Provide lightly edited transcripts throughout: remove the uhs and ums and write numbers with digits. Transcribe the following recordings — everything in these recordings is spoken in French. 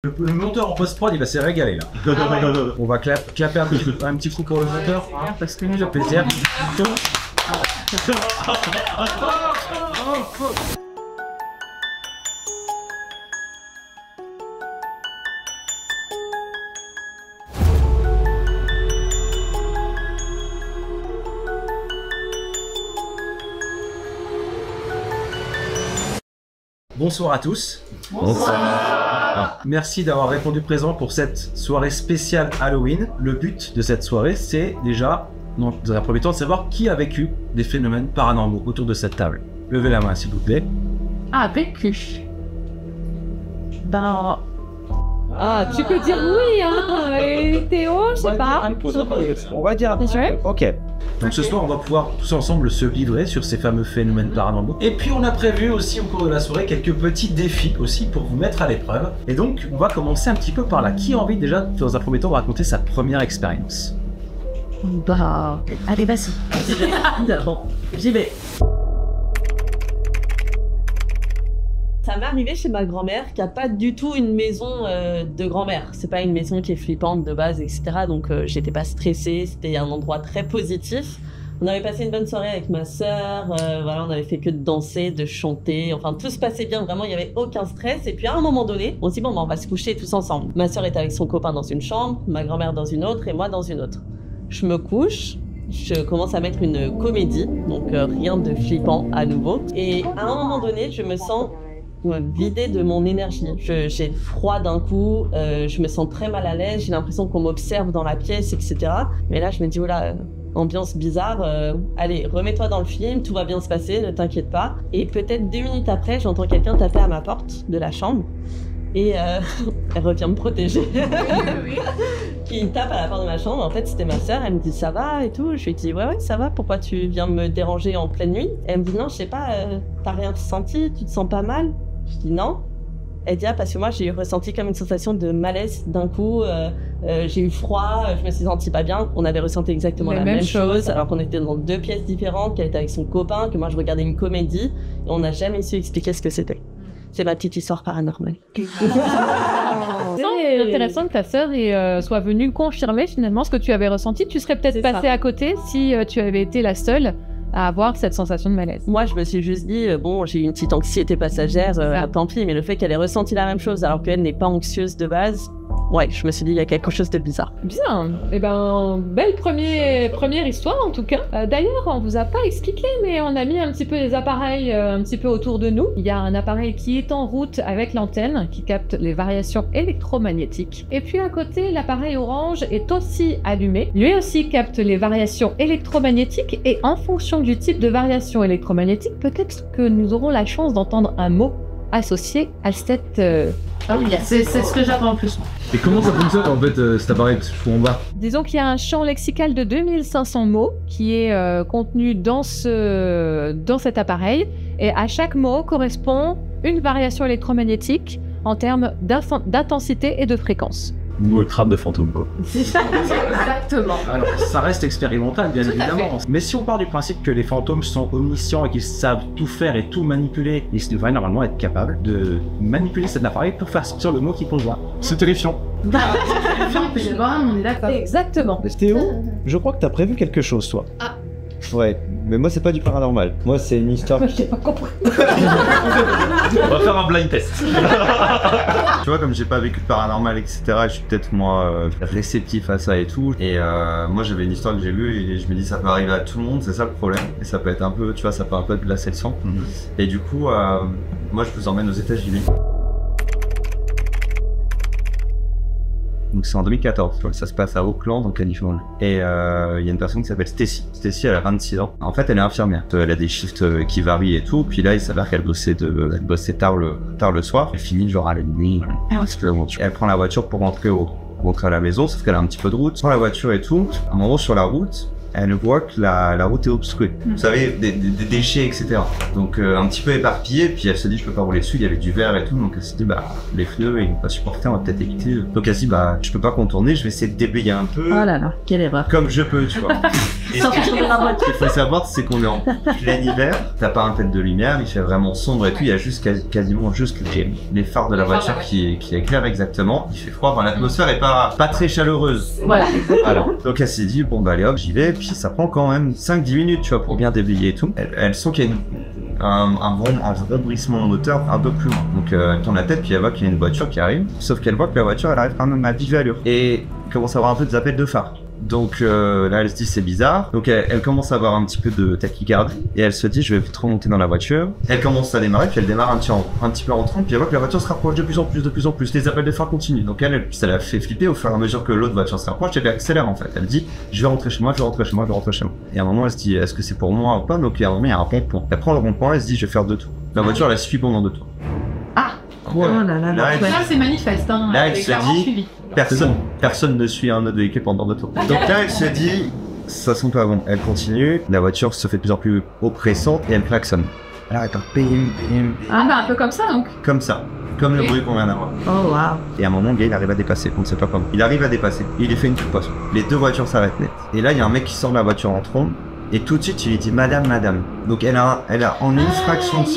Le monteur en post-prod, il va se régaler là. On va clapper un petit coup pour le monteur, hein, parce que nous, le plaisir. Bonsoir à tous. Bonsoir. Merci d'avoir répondu présent pour cette soirée spéciale Halloween. Le but de cette soirée, c'est déjà, dans un premier temps, de savoir qui a vécu des phénomènes paranormaux autour de cette table. Levez la main, s'il vous plaît. Ah, vécu. Ben... Ah, tu peux dire oui, hein. Et Théo, je sais pas. On va dire. Sûr. Ok. Donc ce soir, on va pouvoir tous ensemble se livrer sur ces fameux phénomènes paranormaux. Et puis on a prévu aussi au cours de la soirée quelques petits défis aussi pour vous mettre à l'épreuve. Et donc on va commencer un petit peu par là. Qui a envie déjà, dans un premier temps, de raconter sa première expérience? Bah... Allez, vas-y. Bon, j'y vais. Ça m'est arrivé chez ma grand-mère qui a pas du tout une maison de grand-mère. C'est pas une maison qui est flippante de base, etc. Donc j'étais pas stressée, c'était un endroit très positif. On avait passé une bonne soirée avec ma sœur, voilà, on avait fait que de danser, de chanter, enfin tout se passait bien, vraiment il y avait aucun stress. Et puis à un moment donné, on se dit bon bah, on va se coucher tous ensemble. Ma sœur est avec son copain dans une chambre, ma grand-mère dans une autre et moi dans une autre. Je me couche. Je commence à mettre une comédie, donc rien de flippant à nouveau. Et à un moment donné, je me sens vidée de mon énergie. J'ai froid d'un coup, je me sens très mal à l'aise, j'ai l'impression qu'on m'observe dans la pièce, etc. Mais là, je me dis, oula, ambiance bizarre, allez, remets-toi dans le film, tout va bien se passer, ne t'inquiète pas. Et peut-être 2 minutes après, j'entends quelqu'un taper à ma porte de la chambre. Et elle revient me protéger. Qui tape à la porte de ma chambre. En fait, c'était ma sœur. Elle me dit ça va et tout. Je lui dis ouais, ça va. Pourquoi tu viens me déranger en pleine nuit? Elle me dit non, je sais pas. T'as rien ressenti? Tu te sens pas mal? Je dis non. Elle dit ah parce que moi j'ai ressenti comme une sensation de malaise d'un coup. J'ai eu froid. Je me suis sentie pas bien. On avait ressenti exactement la même chose. Alors qu'on était dans 2 pièces différentes. Qu'elle était avec son copain. Que moi je regardais une comédie. Et on n'a jamais su expliquer ce que c'était. C'est ma petite histoire paranormale. C'est intéressant que ta sœur soit venue confirmer finalement ce que tu avais ressenti. Tu serais peut-être passée à côté si tu avais été la seule à avoir cette sensation de malaise. Moi, je me suis juste dit, bon, j'ai eu une petite anxiété passagère, tant pis, mais le fait qu'elle ait ressenti la même chose alors qu'elle n'est pas anxieuse de base, ouais, je me suis dit, il y a quelque chose de bizarre. Bien, et ben, belle première histoire en tout cas. D'ailleurs, on vous a pas expliqué, mais on a mis un petit peu les appareils un petit peu autour de nous. Il y a un appareil qui est en route avec l'antenne, qui capte les variations électromagnétiques. Et puis à côté, l'appareil orange est aussi allumé. Lui aussi capte les variations électromagnétiques, et en fonction du type de variation électromagnétique, peut-être que nous aurons la chance d'entendre un mot associé à cette... Ah oui, c'est ce que j'attends en plus. Et comment ça fonctionne en fait cet appareil? Parce que je suis en bas. Disons qu'il y a un champ lexical de 2500 mots qui est contenu dans cet appareil, et à chaque mot correspond une variation électromagnétique en termes d'intensité et de fréquence. Ou le crâne de fantôme, quoi. C'est ça, exactement. Alors, ça reste expérimental, bien évidemment. Mais si on part du principe que les fantômes sont omniscients et qu'ils savent tout faire et tout manipuler, ils devraient normalement être capables de manipuler cet appareil pour faire sortir le mot qu'ils convoient. C'est terrifiant. On est d'accord. Exactement. Théo, je crois que t'as prévu quelque chose, toi. Ah. Ouais, mais moi c'est pas du paranormal. Moi c'est une histoire... Je t'ai pas compris. On va faire un blind test. Tu vois, comme j'ai pas vécu de paranormal, etc., je suis peut-être moi réceptif à ça et tout. Et moi j'avais une histoire que j'ai lue et je me dis ça peut arriver à tout le monde, c'est ça le problème. Et ça peut être un peu, tu vois, ça peut un peu glacer le sang. Et du coup, moi je vous emmène aux États-Unis. Donc c'est en 2014, ça se passe à Oakland en Californie. Et il y a une personne qui s'appelle Stacy. Stacy, elle a 26 ans. En fait, elle est infirmière. Elle a des shifts qui varient et tout. Puis là, il s'avère qu'elle bossait tard le soir. Elle finit genre à la nuit. Elle prend la voiture pour rentrer à la maison, sauf qu'elle a un petit peu de route. Elle prend la voiture et tout. À un moment sur la route, elle voit que la route est obstruée. Vous savez, des déchets, etc. Donc un petit peu éparpillé, puis elle se dit je peux pas rouler dessus, il y avait du verre et tout, donc elle se dit bah les pneus ils vont pas supporter, on va peut-être éviter. Donc elle se dit bah je peux pas contourner, je vais essayer de déblayer un peu. Oh là là, quelle erreur. Comme je peux, tu vois. Et ce qu'il faut savoir, c'est qu'on est en plein hiver, t'as pas un peu de lumière, il fait vraiment sombre et tout, il y a juste quasiment juste les phares de la voiture qui éclairent exactement, il fait froid, l'atmosphère est pas très chaleureuse. Voilà. Alors, donc elle s'est dit bon bah allez hop j'y vais, puis ça prend quand même 5-10 minutes tu vois pour bien déblayer et tout. Elle sent qu'il y a un rebondissement moteur un peu plus loin. Donc elle tourne la tête puis elle voit qu'il y a une voiture qui arrive, sauf qu'elle voit que la voiture elle arrive quand même à vive allure et commence à avoir un peu des appels de phare. Donc là elle se dit c'est bizarre, donc elle commence à avoir un petit peu de tachycardie et elle se dit je vais vite remonter dans la voiture. Elle commence à démarrer puis elle démarre un petit peu en rentrant puis elle voit que la voiture se rapproche de plus en plus, les appels de phare continuent. Donc ça la fait flipper au fur et à mesure que l'autre voiture se rapproche, elle accélère en fait. Elle dit je vais rentrer chez moi. Et à un moment elle se dit est-ce que c'est pour moi ou pas, donc à un moment il y a un rond-point. Elle prend le rond-point, elle se dit je vais faire 2 tours. La voiture elle la suit pendant 2 tours. Ah. Oh là là. Là, Là c'est manifeste, hein. Là, elle C'est se clairement dit- suivi. Personne ne suit un autre véhicule pendant 2 tours. Donc là, elle se dit, ça sent pas bon. Elle continue, la voiture se fait de plus en plus oppressante et elle klaxonne. Elle arrête pas, Ah bah un peu comme ça donc. comme ça, comme le bruit qu'on vient d'avoir. Oh waouh. Et à un moment, le gars, il arrive à dépasser, on ne sait pas comment. Il arrive à dépasser, il lui fait une coupe. Les 2 voitures s'arrêtent net. Et là, il y a un mec qui sort de la voiture en trombe, et tout de suite, il lui dit madame. Donc elle a en une fraction de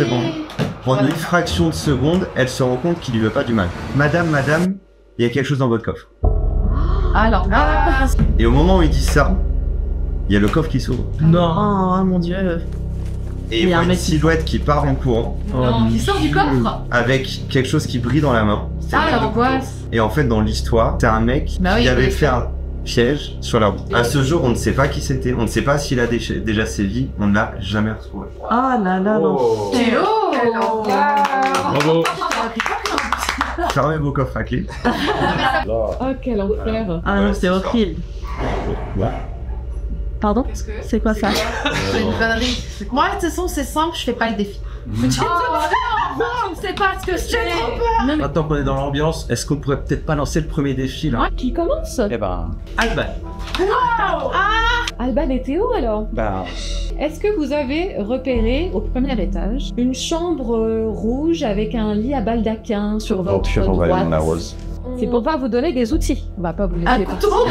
seconde, elle se rend compte qu'il lui veut pas du mal. Madame, il y a quelque chose dans votre coffre. Alors, Et au moment où il dit ça, il y a le coffre qui s'ouvre. Oh mon dieu. Et Il il y a voit un une mec silhouette qui part en courant non, qui sort du coffre. avec quelque chose qui brille dans la main. Ah l'angoisse. Et en fait, dans l'histoire, c'est un mec Bah oui, qui avait il fait un piège sur la route. À ce jour, on ne sait pas qui c'était, on ne sait pas s'il a déjà sévi, on ne l'a jamais retrouvé. Oh là là non. Théo. Bravo. Fermez vos coffres à clé. Oh, quel enfer. Ah non, Ouais, c'est c'est ça. horrible. Pardon? C'est quoi ça? C'est une connerie. Moi de toute façon c'est simple, je fais pas le défi. Je ne sais pas ce que c'est. Maintenant qu'on est dans l'ambiance, est-ce qu'on pourrait peut-être pas lancer le premier défi là? Qui commence? Eh ben, Alban. Alban et Théo alors. bah, Est-ce que vous avez repéré au premier étage une chambre rouge avec un lit à baldaquin sur votre on va aller dans la droite? rose. C'est pour pas vous donner des outils. On va pas vous Un laisser couteau.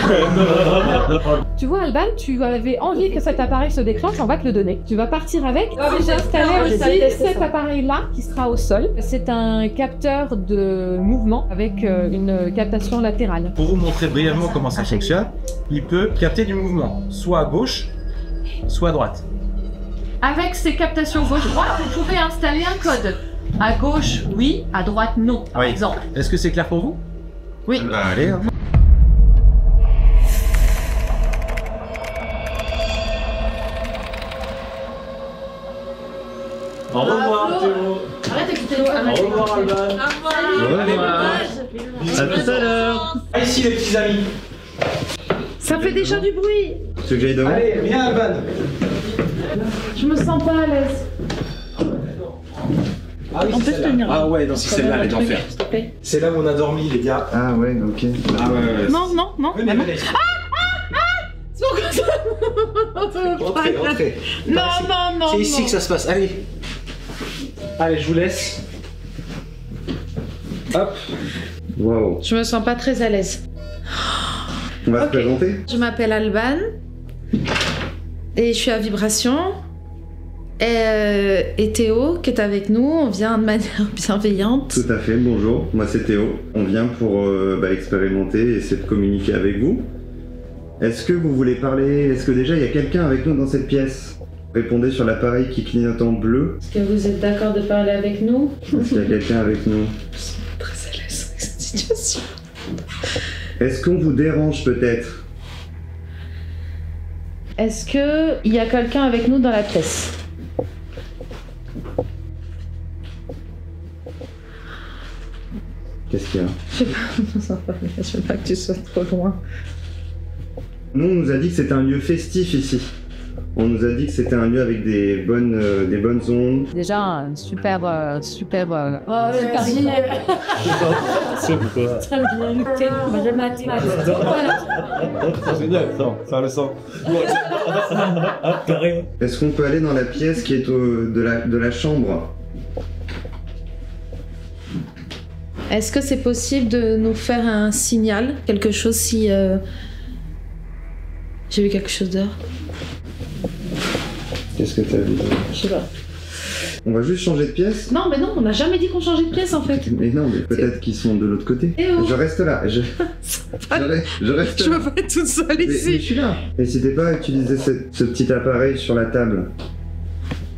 Tu vois, Alban, tu avais envie que cet appareil se déclenche, on va te le donner. Tu vas partir avec. J'ai installé j'ai aussi testé cet ça. appareil-là qui sera au sol. C'est un capteur de mouvement avec une captation latérale. Pour vous montrer brièvement comment ça fonctionne, il peut capter du mouvement, soit à gauche, soit à droite. Avec ces captations gauche-droite, vous pouvez installer un code. À gauche, oui, à droite, non, par Oui. exemple. Est-ce que c'est clair pour vous? Oui. Bah, allez, hein. Au revoir Théo. Arrête d'écouter Théo. Au revoir Alban. À tout à l'heure. Ici les petits amis. Ça fait déjà du bruit. Tu veux que j'aille devant? Allez, viens Alban. Je me sens pas à l'aise. Ah oui, On peut se tenir. Ah ouais, non, c'est celle-là, elle est d'enfer. S'il te plaît. C'est là où on a dormi les gars. Ah ouais, ok. Ah ouais. Non, non, non. Venez, venez. Rentrez, rentrez. Non, non, non. C'est ici non. que ça se passe, allez. Allez, je vous laisse. Hop. Wow. Je me sens pas très à l'aise. On va Ok. se présenter? Je m'appelle Alban et je suis à Vibration. Et Théo qui est avec nous, on vient de manière bienveillante. Tout à fait, bonjour, moi c'est Théo. On vient pour expérimenter et essayer de communiquer avec vous. Est-ce que vous voulez parler? Est-ce que déjà il y a quelqu'un avec nous dans cette pièce? Répondez sur l'appareil qui clignote en bleu. Est-ce que vous êtes d'accord de parler avec nous? Est-ce qu'il y a quelqu'un avec nous? Je suis pas très à l'aise avec cette situation. Est-ce qu'on vous dérange peut-être? Est-ce que il y a quelqu'un avec nous dans la pièce? Qu'est-ce qu'il y a? Je veux pas que tu sois trop loin. Nous, on nous a dit que c'était un lieu festif ici. On nous a dit que c'était un lieu avec des bonnes ondes. Déjà, un super Super dîner. C'est quoi? Très bien lutté. C'est génial, ça le sent. Carré. Est-ce qu'on peut aller dans la pièce qui est de la chambre? Est-ce que c'est possible de nous faire un signal? Quelque chose si... J'ai vu quelque chose dehors. Qu'est-ce que t'as vu? Je sais pas. On va juste changer de pièce? Non, mais non, on n'a jamais dit qu'on changeait de pièce en fait. Mais non, mais peut-être qu'ils sont de l'autre côté. Eh oh. Je reste là. Je reste Je là. veux pas être toute seule Mais ici. je suis là. N'hésitez pas à utiliser ce petit appareil sur la table.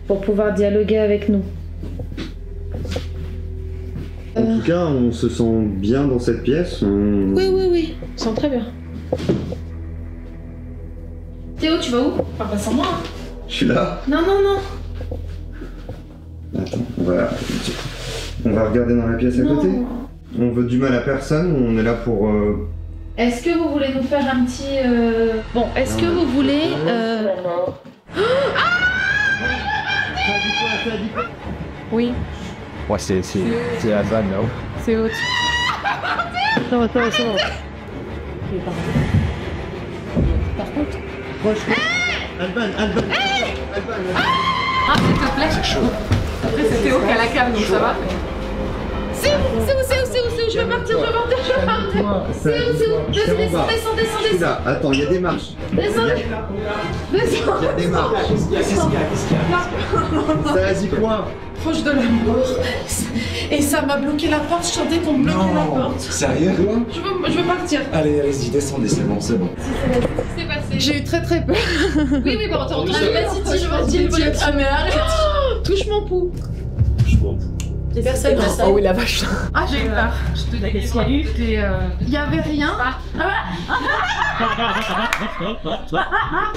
Pour pouvoir dialoguer avec nous. En tout cas, on se sent bien dans cette pièce. Oui. On sent très bien. Théo, tu vas où? Pas sans moi. Je suis là. Non. Attends, on va regarder dans la pièce à côté. On veut du mal à personne ou on est là pour... Est-ce que vous voulez nous faire un petit... Bon, est-ce que vous voulez... Oui, Ouais, c'est la vanne là-haut. c'est haute. Ça va. Par contre, Alban. Ah, s'il te plaît. C'est chaud. Après, c'est Théo qui a la cam, donc ça va. C'est où? Je veux partir. C'est où? Descends. Là, attends, il y a des marches. Descends. Il y a des marches. Qu'est-ce qu'il y a? Ça a dit quoi? Proche de la mort. Et ça m'a bloqué la porte, je sentais qu'on bloquait la porte. Sérieux? Je veux partir. Allez-y, descendez, c'est bon. C'est passé. J'ai eu très peur. Oui, bon, on rentre à la City, je vais dire. Ah mais arrête. Touche mon pouls. Personne. oh oui, la vache. Ah j'ai eu peur. Je te dis, qu'il y a eu, Il y avait rien.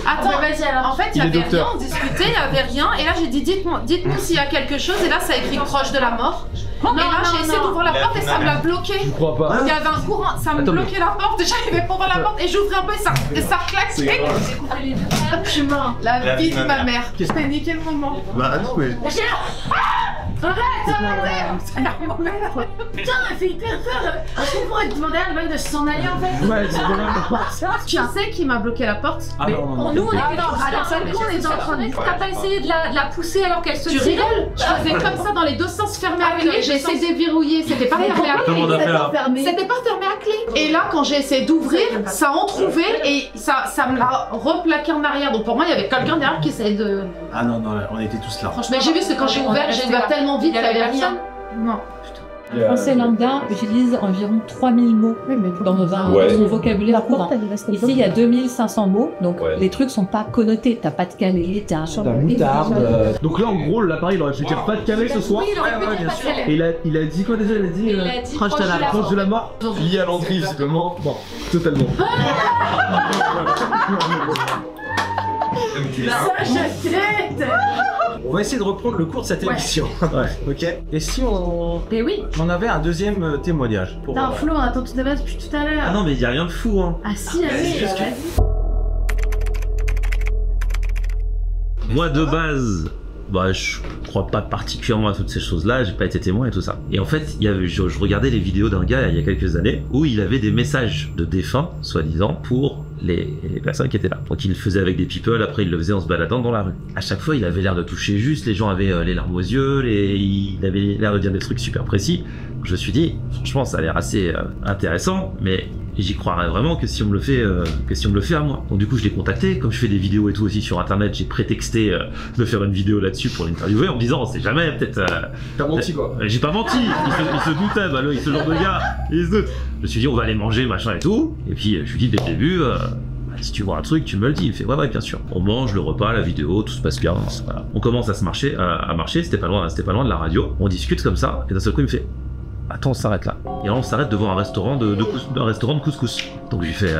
Attends, vas-y alors. en fait il y avait rien, on discutait, il y avait rien. Et là j'ai dit dites-nous s'il y a quelque chose. Et là ça a écrit proche de la mort. Et là j'ai essayé d'ouvrir la porte et ça me l'a bloqué. Je crois pas. Il y avait un courant, ça me bloquait la porte. J'arrivais pas à ouvrir la porte et j'ouvrais un peu et ça claquait. Je suis mort. La vie de ma mère. J'ai niqué le moment. Bah non, mais... Putain, elle fait hyper peur. Est-ce qu'on pourrait demander à Alban de s'en aller en fait? Ouais, c'est bon. Tu sais qui m'a bloqué la porte? Ah non. Nous, on était on était en train de. T'as pas essayé de la pousser alors qu'elle se Tu tirait? rigoles? Je faisais comme ça dans les deux sens, fermé à clé. J'ai essayé de déverrouiller, c'était pas fermé à Comment on a fait là? clé. C'était pas fermé à clé. Et là, quand j'ai essayé d'ouvrir, ça a entrouvert et ça me l'a replaqué en arrière. Donc pour moi, il y avait quelqu'un derrière qui essayait de. Ah non, on était tous là. Franchement, j'ai vu parce que quand j'ai ouvert, j'ai ouvert tellement vite qu'il y avait rien. Non. Le français lambda utilise environ 3000 mots dans son vocabulaire courant. Ici, il y a 2500 mots, donc les trucs sont pas connotés. T'as pas de calé, t'as un moutarde. Donc là, en gros, l'appareil, il aurait pu dire pas de calé ce soir. Oui, il aurait pu dire pas de calé. Et il a dit quoi déjà? Il a dit proche de la mort. Lié à l'entrée, visiblement. Bon, totalement. On va essayer de reprendre le cours de cette émission. Ouais. Ok. Et si on oui. avait un deuxième témoignage pour... Putain, Flo, on attend tout de base depuis tout à l'heure. Ah non, mais il y a rien de fou, hein. Ah si, allez. Moi, de base, bah, je crois pas particulièrement à toutes ces choses-là, j'ai pas été témoin et tout ça. Et en fait, je regardais les vidéos d'un gars il y a quelques années où il avait des messages de défunts, soi-disant, pour les personnes qui étaient là. Donc il le faisait avec des people, après il le faisait en se baladant dans la rue. À chaque fois, il avait l'air de toucher juste, les gens avaient les larmes aux yeux, il avait l'air de dire des trucs super précis. Je me suis dit, franchement, ça a l'air assez intéressant, mais j'y croirais vraiment que si on me le fait, à moi. Donc du coup, je l'ai contacté. Comme je fais des vidéos et tout aussi sur internet, j'ai prétexté de faire une vidéo là-dessus pour l'interviewer en me disant, on sait jamais, peut-être. T'as menti quoi? J'ai pas menti. Il se doutait, bah, ce genre de gars, il se doute. Je me suis dit, on va aller manger, machin et tout. Et puis je lui dis dès le début. Si tu vois un truc, tu me le dis. Il fait ouais, bien sûr. On mange le repas, la vidéo, tout se passe bien. Voilà. On commence à marcher. C'était pas loin de la radio. On discute comme ça. Et d'un seul coup, il me fait attends, on s'arrête là. Et là, on s'arrête devant un restaurant de couscous. Donc je lui fais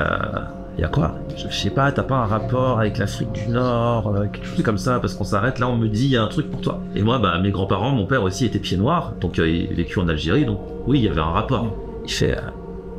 y a quoi? Je sais pas, t'as pas un rapport avec l'Afrique du Nord, quelque chose comme ça, parce qu'on s'arrête là, on me dit il y a un truc pour toi. Et moi, bah mes grands-parents, mon père aussi était pied noir, donc il a vécu en Algérie, donc oui, il y avait un rapport. Il fait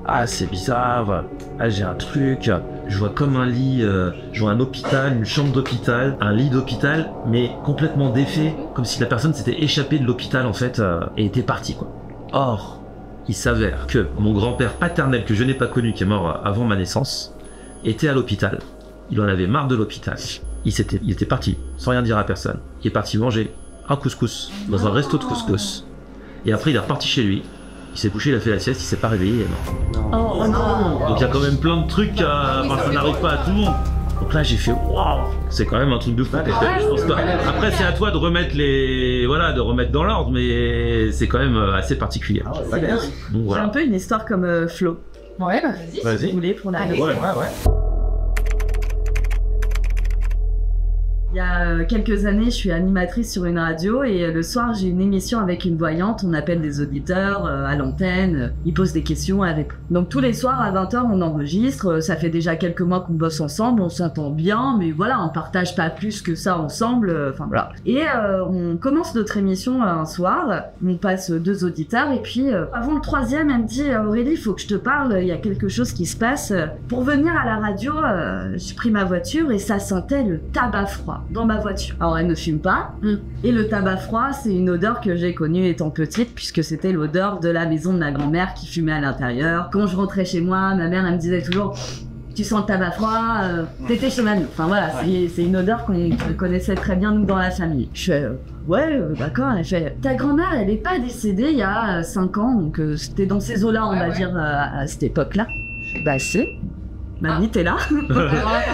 Ah, c'est bizarre. Ah, j'ai un truc. Je vois comme un lit, je vois un hôpital, une chambre d'hôpital, un lit d'hôpital, mais complètement défait, comme si la personne s'était échappée de l'hôpital en fait et était partie quoi. Or, il s'avère que mon grand-père paternel que je n'ai pas connu, qui est mort avant ma naissance, était à l'hôpital. Il en avait marre de l'hôpital. Il était parti, sans rien dire à personne. Il est parti manger un couscous dans un resto de couscous. Et après, il est reparti chez lui. Il s'est couché, il a fait la sieste, il s'est pas réveillé, il est mort. Oh non. Donc il y a quand même plein de trucs, enfin, ça n'arrive pas à tout le monde. Donc là j'ai fait waouh, c'est quand même un truc de fou. Je pense pas. Après c'est à toi de remettre de remettre dans l'ordre, mais c'est quand même assez particulier. Donc J'ai voilà. un peu une histoire comme Flo. Ouais, bah, Si Vas-y. vous voulez, pour la Ouais. Il y a quelques années, je suis animatrice sur une radio et le soir, j'ai une émission avec une voyante. On appelle des auditeurs à l'antenne, ils posent des questions avec. Donc tous les soirs à 20h, on enregistre. Ça fait déjà quelques mois qu'on bosse ensemble, on s'entend bien, mais voilà, on partage pas plus que ça ensemble. Enfin voilà. Et on commence notre émission un soir, on passe 2 auditeurs et puis avant le 3e, elle me dit Aurélie, il faut que je te parle, il y a quelque chose qui se passe. Pour venir à la radio, j'ai pris ma voiture et ça sentait le tabac froid dans ma voiture. Alors elle ne fume pas et le tabac froid c'est une odeur que j'ai connue étant petite puisque c'était l'odeur de la maison de ma grand-mère qui fumait à l'intérieur. Quand je rentrais chez moi, ma mère elle me disait toujours tu sens le tabac froid, t'étais chez Manu. Enfin voilà, c'est une odeur qu'on connaissait très bien nous dans la famille. Je fais ouais d'accord, elle fait ta grand-mère elle est pas décédée il y a 5 ans donc c'était dans ces eaux-là on va dire à cette époque-là. Bah si. Mamie, t'es là.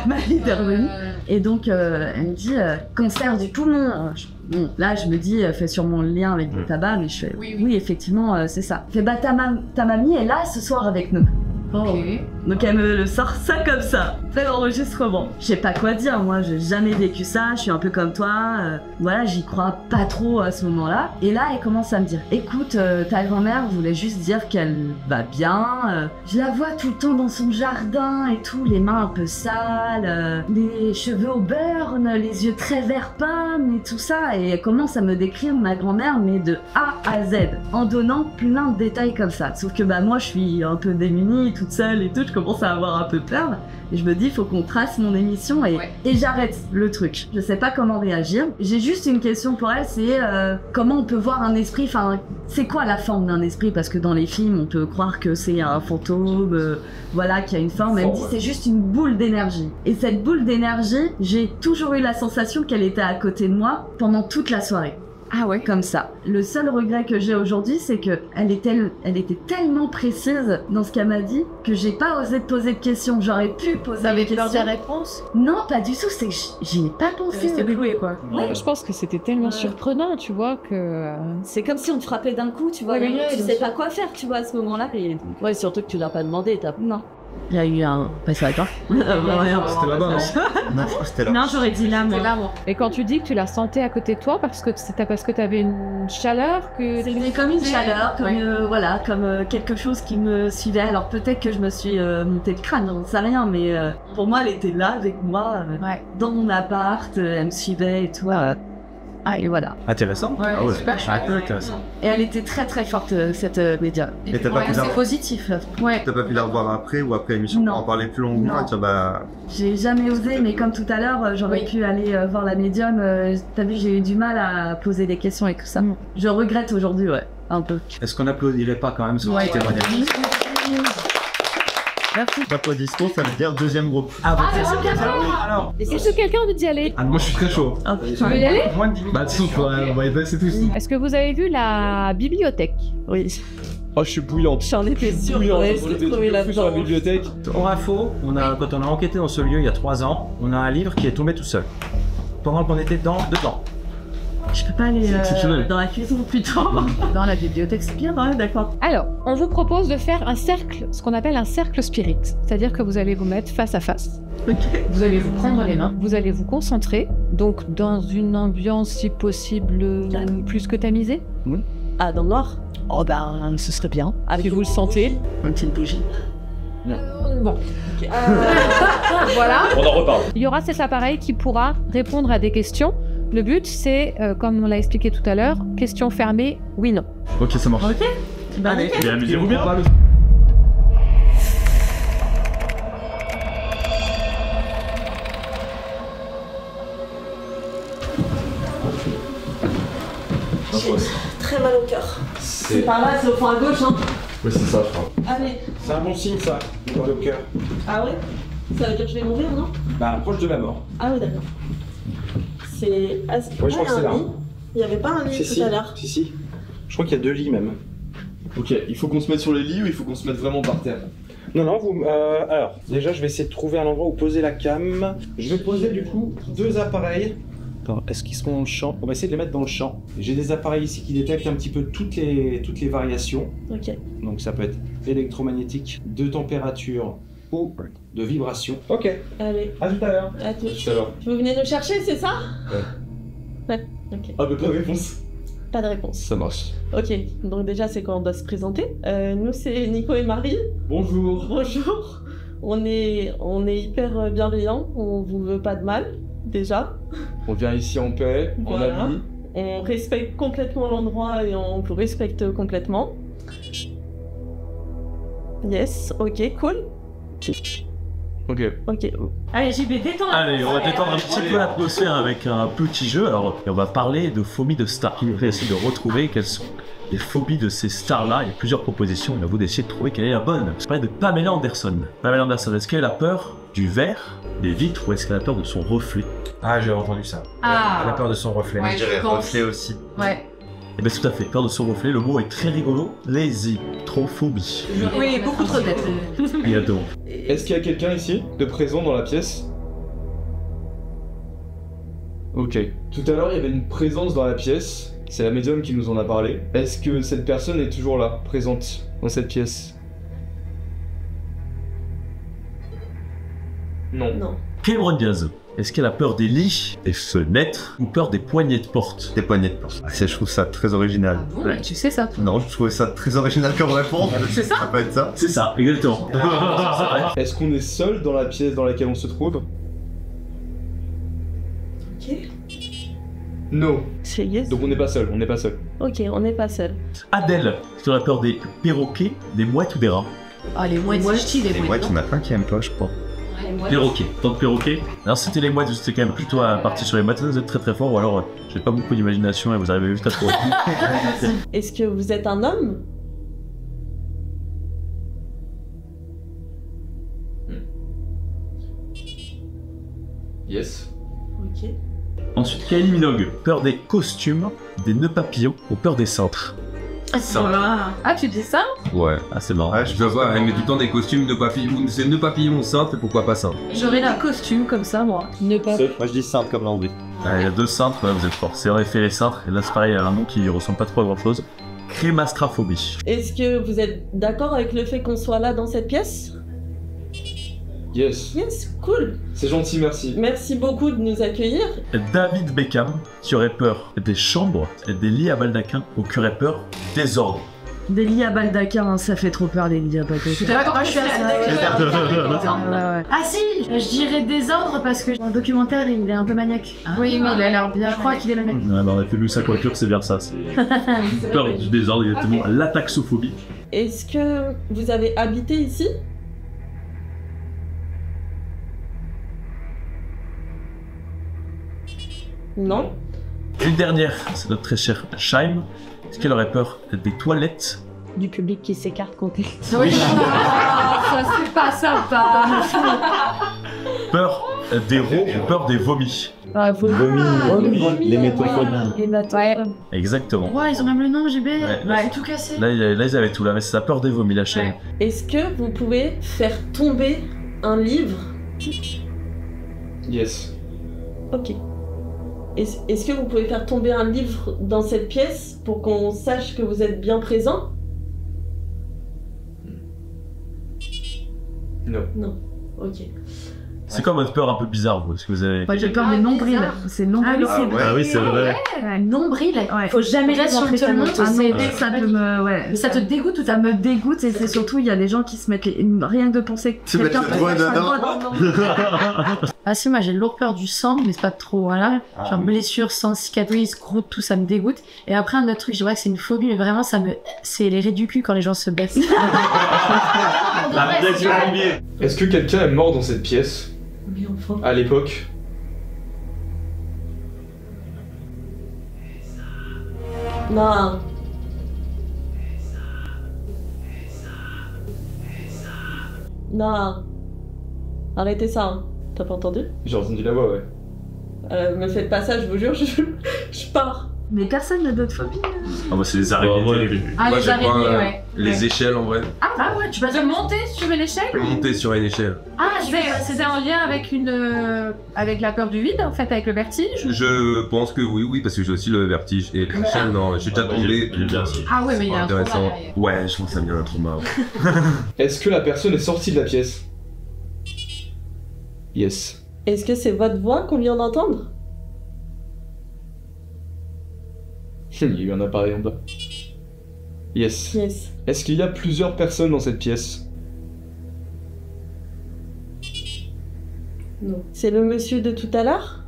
Mamie, t'es revenue. Et donc, elle me dit cancer du poumon. Bon, là, je me dis, fais sûrement le lien avec le tabac, mais je fais oui, effectivement, c'est ça. Elle fait bah, ta mamie est là ce soir avec nous. ok. Donc elle me le sort ça comme ça, fait l'enregistrement. Je sais pas quoi dire, moi j'ai jamais vécu ça, je suis un peu comme toi, voilà, j'y crois pas trop à ce moment-là. Et là elle commence à me dire, écoute, ta grand-mère voulait juste dire qu'elle va bien, je la vois tout le temps dans son jardin et tout, les mains un peu sales, les cheveux au burn, les yeux très vert pomme et tout ça. Et elle commence à me décrire ma grand-mère mais de A à Z, en donnant plein de détails comme ça. Sauf que bah moi je suis un peu démunie, toute seule et tout, je commence à avoir un peu peur et je me dis faut qu'on trace mon émission et j'arrête le truc. Je sais pas comment réagir. J'ai juste une question pour elle, c'est comment on peut voir un esprit, enfin c'est quoi la forme d'un esprit, parce que dans les films on peut croire que c'est un fantôme, voilà, qui a une forme. Elle me dit c'est juste une boule d'énergie. Et cette boule d'énergie, j'ai toujours eu la sensation qu'elle était à côté de moi pendant toute la soirée. Ah ouais, comme ça. Le seul regret que j'ai aujourd'hui, c'est que elle était tellement précise dans ce qu'elle m'a dit que j'ai pas osé te poser de questions. J'aurais pu poser des questions. des réponses? Non, pas du tout. C'est que j'y ai pas pensé. C'était dévoué quoi. Ouais, je pense que c'était tellement surprenant, tu vois, que... C'est comme si on te frappait d'un coup, tu vois. Oui, tu sais pas quoi faire, tu vois, à ce moment-là. Et... ouais, surtout que tu l'as pas demandé. Non. Il y a eu un... Pas avec toi. C'était là-bas, non? Non, je crois que c'était là. Non, j'aurais dit là, moi. Et quand tu dis que tu la sentais à côté de toi, parce que t'avais une chaleur que... C'était comme une chaleur, comme voilà, comme quelque chose qui me suivait. Alors peut-être que je me suis montée le crâne, j'en sais rien, mais pour moi, elle était là avec moi, dans mon appart, elle me suivait et tout. Et voilà. Intéressant. Ouais, super. Intéressant. Et elle était très très forte, cette média. Et t'as pas pu la... Positif. T'as pas pu la revoir après ou après l'émission Non. pour en parler plus longuement et dire bah... J'ai jamais osé, mais comme tout à l'heure, j'aurais pu aller voir la médium. T'as vu, j'ai eu du mal à poser des questions et tout ça. Je regrette aujourd'hui, un peu. Est-ce qu'on applaudirait pas quand même ce petit témoignage? Merci. Applaudissements, ça veut dire deuxième groupe. Ah, bah, alors. Est-ce que quelqu'un veut y aller? Ah, moi je suis très chaud. Tu veux y aller? Moins de 10 minutes. Bah, tout, on va y passer tous. Est-ce que vous avez vu la bibliothèque? Oui. Oh, je suis bouillante. J'en étais sûre. Dans la bibliothèque. Pour info, quand on a enquêté dans ce lieu il y a 3 ans, on a un livre qui est tombé tout seul. Pendant qu'on était dedans. Je peux pas aller dans la cuisine plutôt. Dans la bibliothèque, c'est bien, d'accord. Alors, on vous propose de faire un cercle, ce qu'on appelle un cercle spirit. C'est-à-dire que vous allez vous mettre face à face. Ok. Vous allez vous prendre les mains. Vous allez vous concentrer. Donc, dans une ambiance, si possible, plus que tamisée. Oui. Ah, dans le noir? Oh, ben, ce serait bien. Si vous le sentez. Une petite bougie. Bon. Voilà. On en reparle. Il y aura cet appareil qui pourra répondre à des questions. Le but, c'est, comme on l'a expliqué tout à l'heure, question fermée, oui, non. Ok, ça marche. Ok. Allez, amusez-vous bien. C'est par là, c'est au fond à gauche, hein. Oui, c'est ça, je crois. Allez. C'est un bon signe, ça, dans le cœur. Ah ouais? Ça veut dire que je vais mourir, non? Bah, proche de la mort. Ah oui, d'accord. C'est... Ah, c'est Ouais, je crois que c'est là. Il n'y avait pas un lit tout à l'heure. Si. Je crois qu'il y a 2 lits, même. Ok, il faut qu'on se mette sur les lits ou il faut qu'on se mette vraiment par terre? Non, vous... alors, déjà, je vais essayer de trouver un endroit où poser la cam. Je vais poser, du coup, 2 appareils. Attends, est-ce qu'ils sont dans le champ? On va essayer de les mettre dans le champ. J'ai des appareils ici qui détectent un petit peu toutes les variations. Ok. Donc ça peut être électromagnétique, de température ou de vibration. Ok. Allez. À tout à l'heure. À tout. Tout à l'heure. Vous venez nous chercher, c'est ça? Ouais. Ok. Ah, mais pas de réponse. Pas de réponse. Ça marche. Ok, donc déjà c'est quand on doit se présenter. Nous c'est Nico et Marie. Bonjour. Bonjour. On est hyper bienveillants, on vous veut pas de mal, déjà. On vient ici en paix, Voilà. en ami. On respecte complètement l'endroit et on vous respecte complètement. Yes, ok, cool. Ok. Ok. Allez, JB, détends. Allez, on va détendre un petit peu l'atmosphère avec un petit jeu. Alors, et on va parler de phobies de stars. On va essayer de retrouver quelles sont les phobies de ces stars-là. Il y a plusieurs propositions. Et à vous d'essayer de trouver quelle est la bonne. Je parlais de Pamela Anderson. Pamela Anderson, est-ce qu'elle a peur du verre, des vitres, ou est-ce qu'elle a peur de son reflet? Ah, j'ai entendu ça. Ah. Elle a peur de son reflet. Ouais, je pense. Reflet aussi. Ouais. Eh bien, tout à fait. Peur de son reflet. Le mot est très rigolo. Lésitrophobie. Oui, beaucoup trop d'être. Bientôt. Est-ce qu'il y a quelqu'un ici de présent dans la pièce? Ok. Tout à l'heure, il y avait une présence dans la pièce. C'est la médium qui nous en a parlé. Est-ce que cette personne est toujours là, présente dans cette pièce? Non. Non. Cameron Diaz. Est-ce qu'elle a peur des lits, des fenêtres, ou peur des poignées de porte? Des poignées de porte. Je trouve ça très original. Ouais, tu sais ça. Non, je trouvais ça très original comme réponse. C'est ça? Ça peut être ça. C'est ça, exactement. Est-ce qu'on est seul dans la pièce dans laquelle on se trouve? Ok. Non. C'est yes. Donc on n'est pas seul, on n'est pas seul. Ok, on n'est pas seul. Adèle. Est-ce qu'elle a peur des perroquets, des mouettes ou des rats? Ah, les mouettes, c'est ch'ti, les Les mouettes, il y en a plein qui aiment pas, je crois. Perroquet, tant de perroquet. Alors c'était les mouettes, c'était quand même plutôt parti sur les mouettes, vous êtes très très fort, ou alors j'ai pas beaucoup d'imagination et vous arrivez juste à trouver. Est-ce que vous êtes un homme? Yes. Ok. Ensuite, Kylie Minogue, peur des costumes, des nœuds papillons ou peur des cintres? Ah, tu dis ça? Ouais. Ah, c'est marrant. Ouais, je dois voir, elle met tout le temps des costumes de papillons. C'est nœuds papillons cintres, pourquoi pas ça? J'aurais des costumes comme ça, moi. Ne pas. Moi je dis simple comme l'envie. Ah, il y a 2 cintres, ouais, vous êtes fort. C'est vrai, fait les cintres, et là c'est pareil, il y a un nom qui ressemble pas trop à grand chose. Crémastraphobie. Est-ce que vous êtes d'accord avec le fait qu'on soit là dans cette pièce? Yes. Yes, cool. C'est gentil, merci. Merci beaucoup de nous accueillir. David Beckham, qui aurait peur des chambres, des lits à baldaquin, ou qui aurait peur des ordres. Des lits à baldaquin, hein, ça fait trop peur les lits à baldaquin. Je suis d'accord, je suis assez d'accord. Ah si, je dirais désordre parce que dans le documentaire il est un peu maniaque. Oui, mais il a l'air bien. Je crois qu'il est maniaque. Ouais, bah on a fait vu sa coiffure, c'est bien ça. C'est peur du désordre, exactement. Ok. L'ataxophobie. Est-ce que vous avez habité ici? Non. Une dernière, c'est notre très cher Shaim. Est-ce qu'elle aurait peur des toilettes? Du public qui s'écarte quand elle... Oui. Ça, c'est pas sympa. Peur des rots ou peur des vomis? Les métophobies. Ouais. Exactement. Ouais, ils ont même le nom, JB. Ouais. Tout cassé. Là, ils avaient tout là, mais c'est la peur des vomis, la chaîne. Est-ce que vous pouvez faire tomber un livre? Yes. Ok. Est-ce que vous pouvez faire tomber un livre dans cette pièce pour qu'on sache que vous êtes bien présent? Non. Non. Ok. C'est quoi votre peur un peu bizarre, vous? Est-ce que vous avez... Moi j'ai peur des nombrils. C'est nombril. Ah oui, c'est vrai. Nombril. Ouais. Faut jamais Là, rester si on te montre, c'est ça peut me... Ouais. Mais ça te dégoûte ou Ça me dégoûte et c'est surtout, il y a des gens qui se mettent rien que de penser que quelqu'un peut mettre un doigt dans... Ah si, moi j'ai lourd peur du sang, mais c'est pas trop, voilà. Genre blessure, sang, cicatrice, croûte, tout ça me dégoûte. Et après un autre truc, je vois que c'est une phobie, mais vraiment c'est les raies du cul quand les gens se baissent. Est-ce que quelqu'un est mort dans cette pièce à l'époque? Non. Non. Arrêtez ça, hein. T'as pas entendu? J'ai entendu la voix, ouais. Me faites pas ça, je vous jure, je pars. Mais personne n'a d'autres phobies. Ah bah c'est les araignées. Ah, Moi, les j'aime pas, araignées, ouais. Les échelles en vrai. Ah ouais, tu vas te monter sur une échelle? Monter sur une échelle. Ah, c'était en lien avec avec la peur du vide, en fait, avec le vertige? Je pense que oui, parce que j'ai aussi le vertige. Et l'échelle, non, j'ai déjà tombé. Ah ouais, mais il y a un trauma intéressant. derrière. Ouais, je pense que ça vient d'un trauma. Est-ce que la personne est sortie de la pièce? Yes. Est-ce que c'est votre voix qu'on vient d'entendre? Il y a eu un appareil en bas. Yes. Yes. Est-ce qu'il y a plusieurs personnes dans cette pièce? Non. C'est le monsieur de tout à l'heure?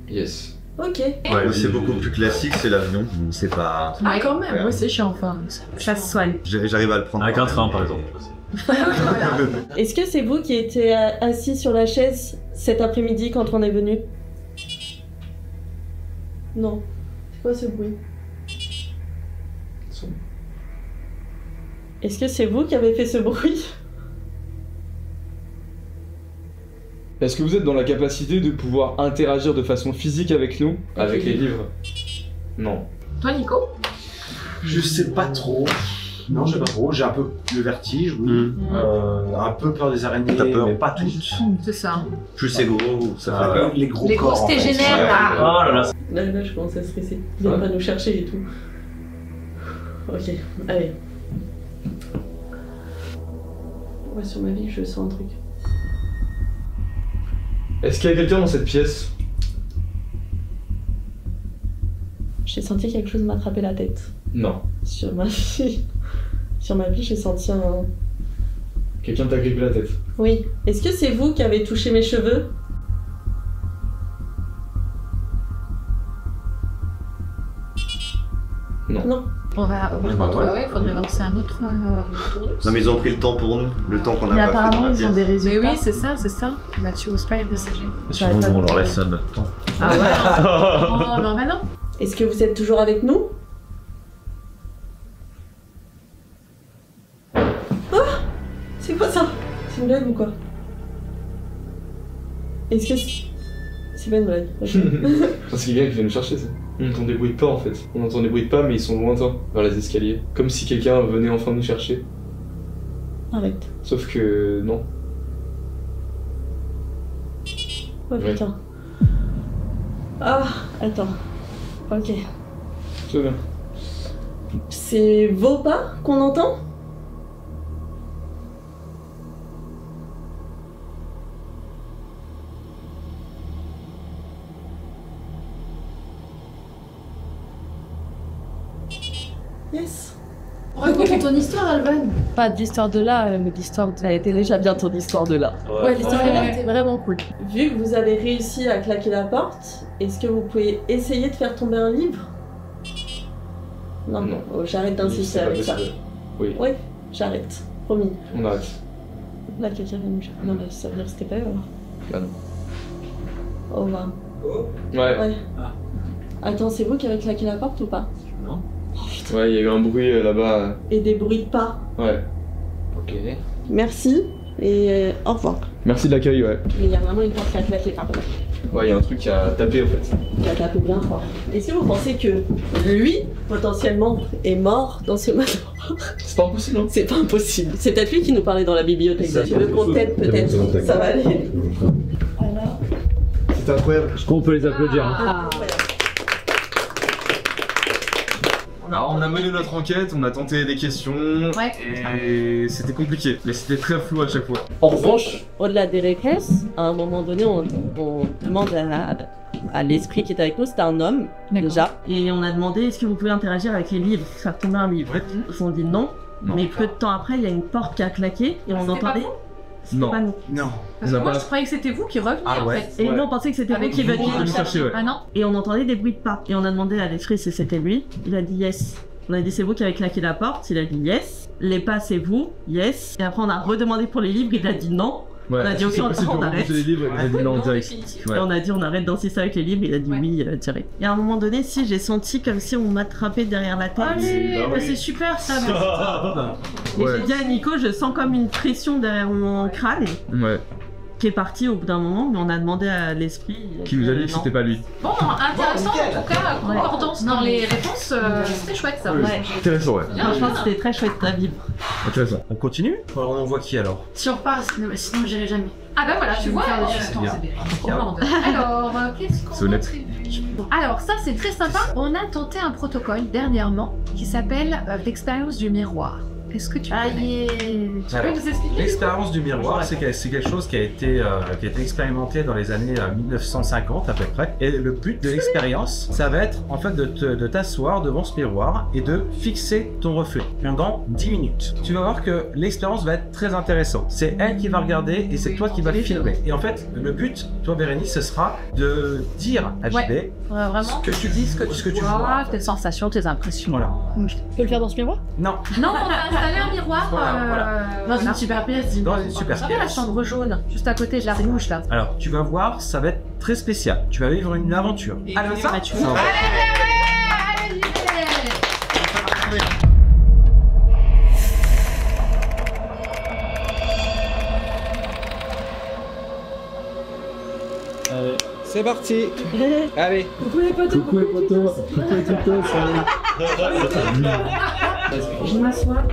Yes. Ok. Ouais, c'est beaucoup plus classique, c'est l'avion. C'est pas. Ah, quand même, ouais, c'est chiant, enfin. Ça se soigne. J'arrive à le prendre. Avec un train, par exemple. Est-ce que c'est vous qui étiez assis sur la chaise cet après-midi quand on est venu? Non. C'est quoi ce bruit? Est-ce que c'est vous qui avez fait ce bruit? Est-ce que vous êtes dans la capacité de pouvoir interagir de façon physique avec nous, avec les livres? Non. Toi, Nico? Je sais pas trop. Non, je sais pas trop. J'ai un peu le vertige, oui. Un peu peur des araignées, mais pas toutes. C'est ça. Plus c'est gros, ça fait peur. Les gros Les corps. grosses en fait. tégénères, là. Oh là là. Là, je commence à stresser. Ils viennent pas nous chercher et tout. Ok, allez. Ouais, sur ma vie, je sens un truc. Est-ce qu'il y a quelqu'un dans cette pièce? J'ai senti quelque chose m'attraper la tête. Non. Sur ma vie. Sur ma vie, j'ai senti un... Quelqu'un t'a grippé la tête? Oui. Est-ce que c'est vous qui avez touché mes cheveux? Non. Non. On va. Ouais, il faudrait lancer un autre tour. Non, mais ils ont pris le temps pour nous, le temps qu'on a Mais pas fait dans apparemment, la ils ont pièce. des résultats. Mais oui, c'est ça. Mathieu ose pas être messager. Sinon, on leur laisse un autre temps. Ah ouais? Oh non, mais non. Est-ce que vous êtes toujours avec nous? Ah! C'est quoi ça? C'est une blague ou quoi? Est-ce que c'est pas une blague? Ok. C'est quelqu'un qui vient nous chercher, ça. On entend des bruits de pas en fait. On entend des bruits de pas, mais ils sont lointains, vers les escaliers. Comme si quelqu'un venait enfin nous chercher. Arrête. Sauf que non. Oh putain. Ah, attends. Ok. Tout va bien. C'est vos pas qu'on entend? Yes. Raconte ton histoire, Alban. Pas d'histoire de là, mais l'histoire elle était déjà bien ton histoire de là. Ouais, l'histoire elle était vraiment cool. Vu que vous avez réussi à claquer la porte, est-ce que vous pouvez essayer de faire tomber un livre? Non, Non. Oh, j'arrête C'est d'insister pas avec ça. possible. Oui, Oui, j'arrête. Promis. on arrête. Là, quelqu'un vient nous chercher. Non, mais ça veut dire que c'était pas eux alors. Bah non. Au revoir. Ouais. Ouais. Attends, c'est vous qui avez claqué la porte ou pas? Ouais, il y a eu un bruit là-bas. Et des bruits de pas. Ouais. Ok. Merci et au revoir. Merci de l'accueil, ouais. Mais il y a vraiment une porte qui a claqué par contre. Ouais, il y a un truc qui a tapé en fait. Qui a tapé bien fort. Est-ce que vous pensez que lui, potentiellement, est mort dans ce manoir? C'est pas impossible, non? C'est pas impossible. C'est peut-être lui qui nous parlait dans la bibliothèque. Tu veux qu'on t'aide peut-être? Ça va aller. Alors. C'était incroyable. Je crois qu'on peut les applaudir. Hein. Ah. Alors, on a mené notre enquête, on a tenté des questions. Ouais. Et c'était compliqué, mais c'était très flou à chaque fois. En revanche, au-delà des récresses, à un moment donné, on demande à l'esprit qui est avec nous, c'était un homme déjà, et on a demandé est-ce que vous pouvez interagir avec les livres, faire tomber un livre. Ils ont dit non, mais peu de temps après, il y a une porte qui a claqué et on entendait. C'était Non. pas nous. Non. Parce que moi, je croyais que c'était vous qui reveniez Ah ouais. en fait. Et Ouais. nous, on pensait que c'était vous Avec qui vous, veniez nous chercher, ouais. Ah non? Et on entendait des bruits de pas. Et on a demandé à l'esprit si c'était lui. Il a dit yes. On a dit c'est vous qui avez claqué la porte. Il a dit yes. Les pas c'est vous. Yes. Et après on a redemandé pour les livres. Il a dit non. Ouais. On a dit ok, on arrête. Les livres, il a dit non direct. Et on a dit on arrête d'insister avec les livres, il a dit oui direct. Et à un moment donné, si j'ai senti comme si on m'attrapait derrière la tête. Allez, bah c'est super ça. Et j'ai dit à Nico, je sens comme une pression derrière mon crâne. Ouais. Qui est parti au bout d'un moment, mais on a demandé à l'esprit. Qui nous a dit que c'était pas lui. Bon, intéressant en tout cas, concordance dans les réponses, c'était chouette ça. Ouais. Intéressant, ouais. Franchement, c'était très chouette à vivre. Intéressant. On continue? Alors on voit qui alors? Si on repart, sinon j'irai jamais. Ah bah voilà, tu vois. Alors, qu'est-ce qu'on contribue? Alors ça c'est très sympa. On a tenté un protocole dernièrement qui s'appelle l'expérience du miroir. Est-ce que tu peux nous expliquer? L'expérience du miroir, c'est quelque chose qui a été expérimenté dans les années 1950 à peu près. Et le but de l'expérience, ça va être en fait de t'asseoir devant ce miroir et de fixer ton reflet pendant 10 minutes. Tu vas voir que l'expérience va être très intéressante. C'est elle qui va regarder et c'est toi qui vas filmer. Et en fait, le but, toi Bérénice, ce sera de dire à JB vraiment ce que tu dis, ce que tu vois. Tes sensations, tes impressions. Voilà. Tu peux le faire dans ce miroir? Non. Non, on a installé un miroir dans une super pièce. Dans une super pièce. La chambre jaune, juste à côté, je la rouge là. Alors, tu vas voir, ça va être très spécial. Tu vas vivre une aventure. Allez, on y va. Allez, c'est parti. Allez. Coucou les potos. Coucou les potos. Coucou les potos. Je m'assois.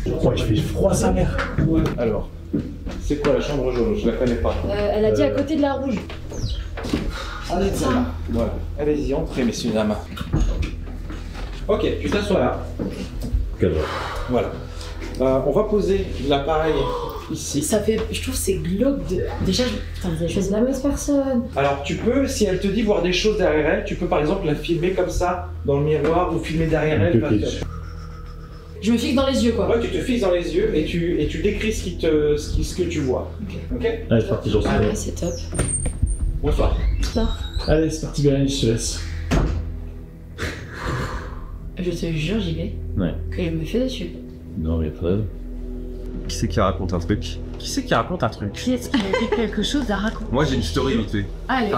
Ouais, je fais froid sa mère. Alors, c'est quoi la chambre jaune? Je la connais pas. Elle a dit à côté de la rouge. Allez, voilà. Allez-y, entrez, messieurs, dames. Ok, tu t'assois là. Voilà. On va poser l'appareil ici. Ça fait, je trouve, c'est glauque de. Déjà, putain, vous avez choisi la mauvaise personne. Alors, tu peux, si elle te dit voir des choses derrière elle, tu peux par exemple la filmer comme ça dans le miroir ou filmer derrière elle. Je me fixe dans les yeux, quoi. Ouais, tu te fixes dans les yeux et tu décris ce que tu vois. Ok. Allez, c'est parti, j'en suis. Ah ouais, c'est top. Bonsoir. Bonsoir. Allez, c'est parti, Bérénice, je te laisse. Je te jure, j'y vais. Ouais. Que je me fais dessus. Non, mais très. Qui c'est qui raconte un truc? Qui c'est qui raconte un truc? Qui est-ce qui a quelque chose à raconter? Moi j'ai une story vite fait. Allez.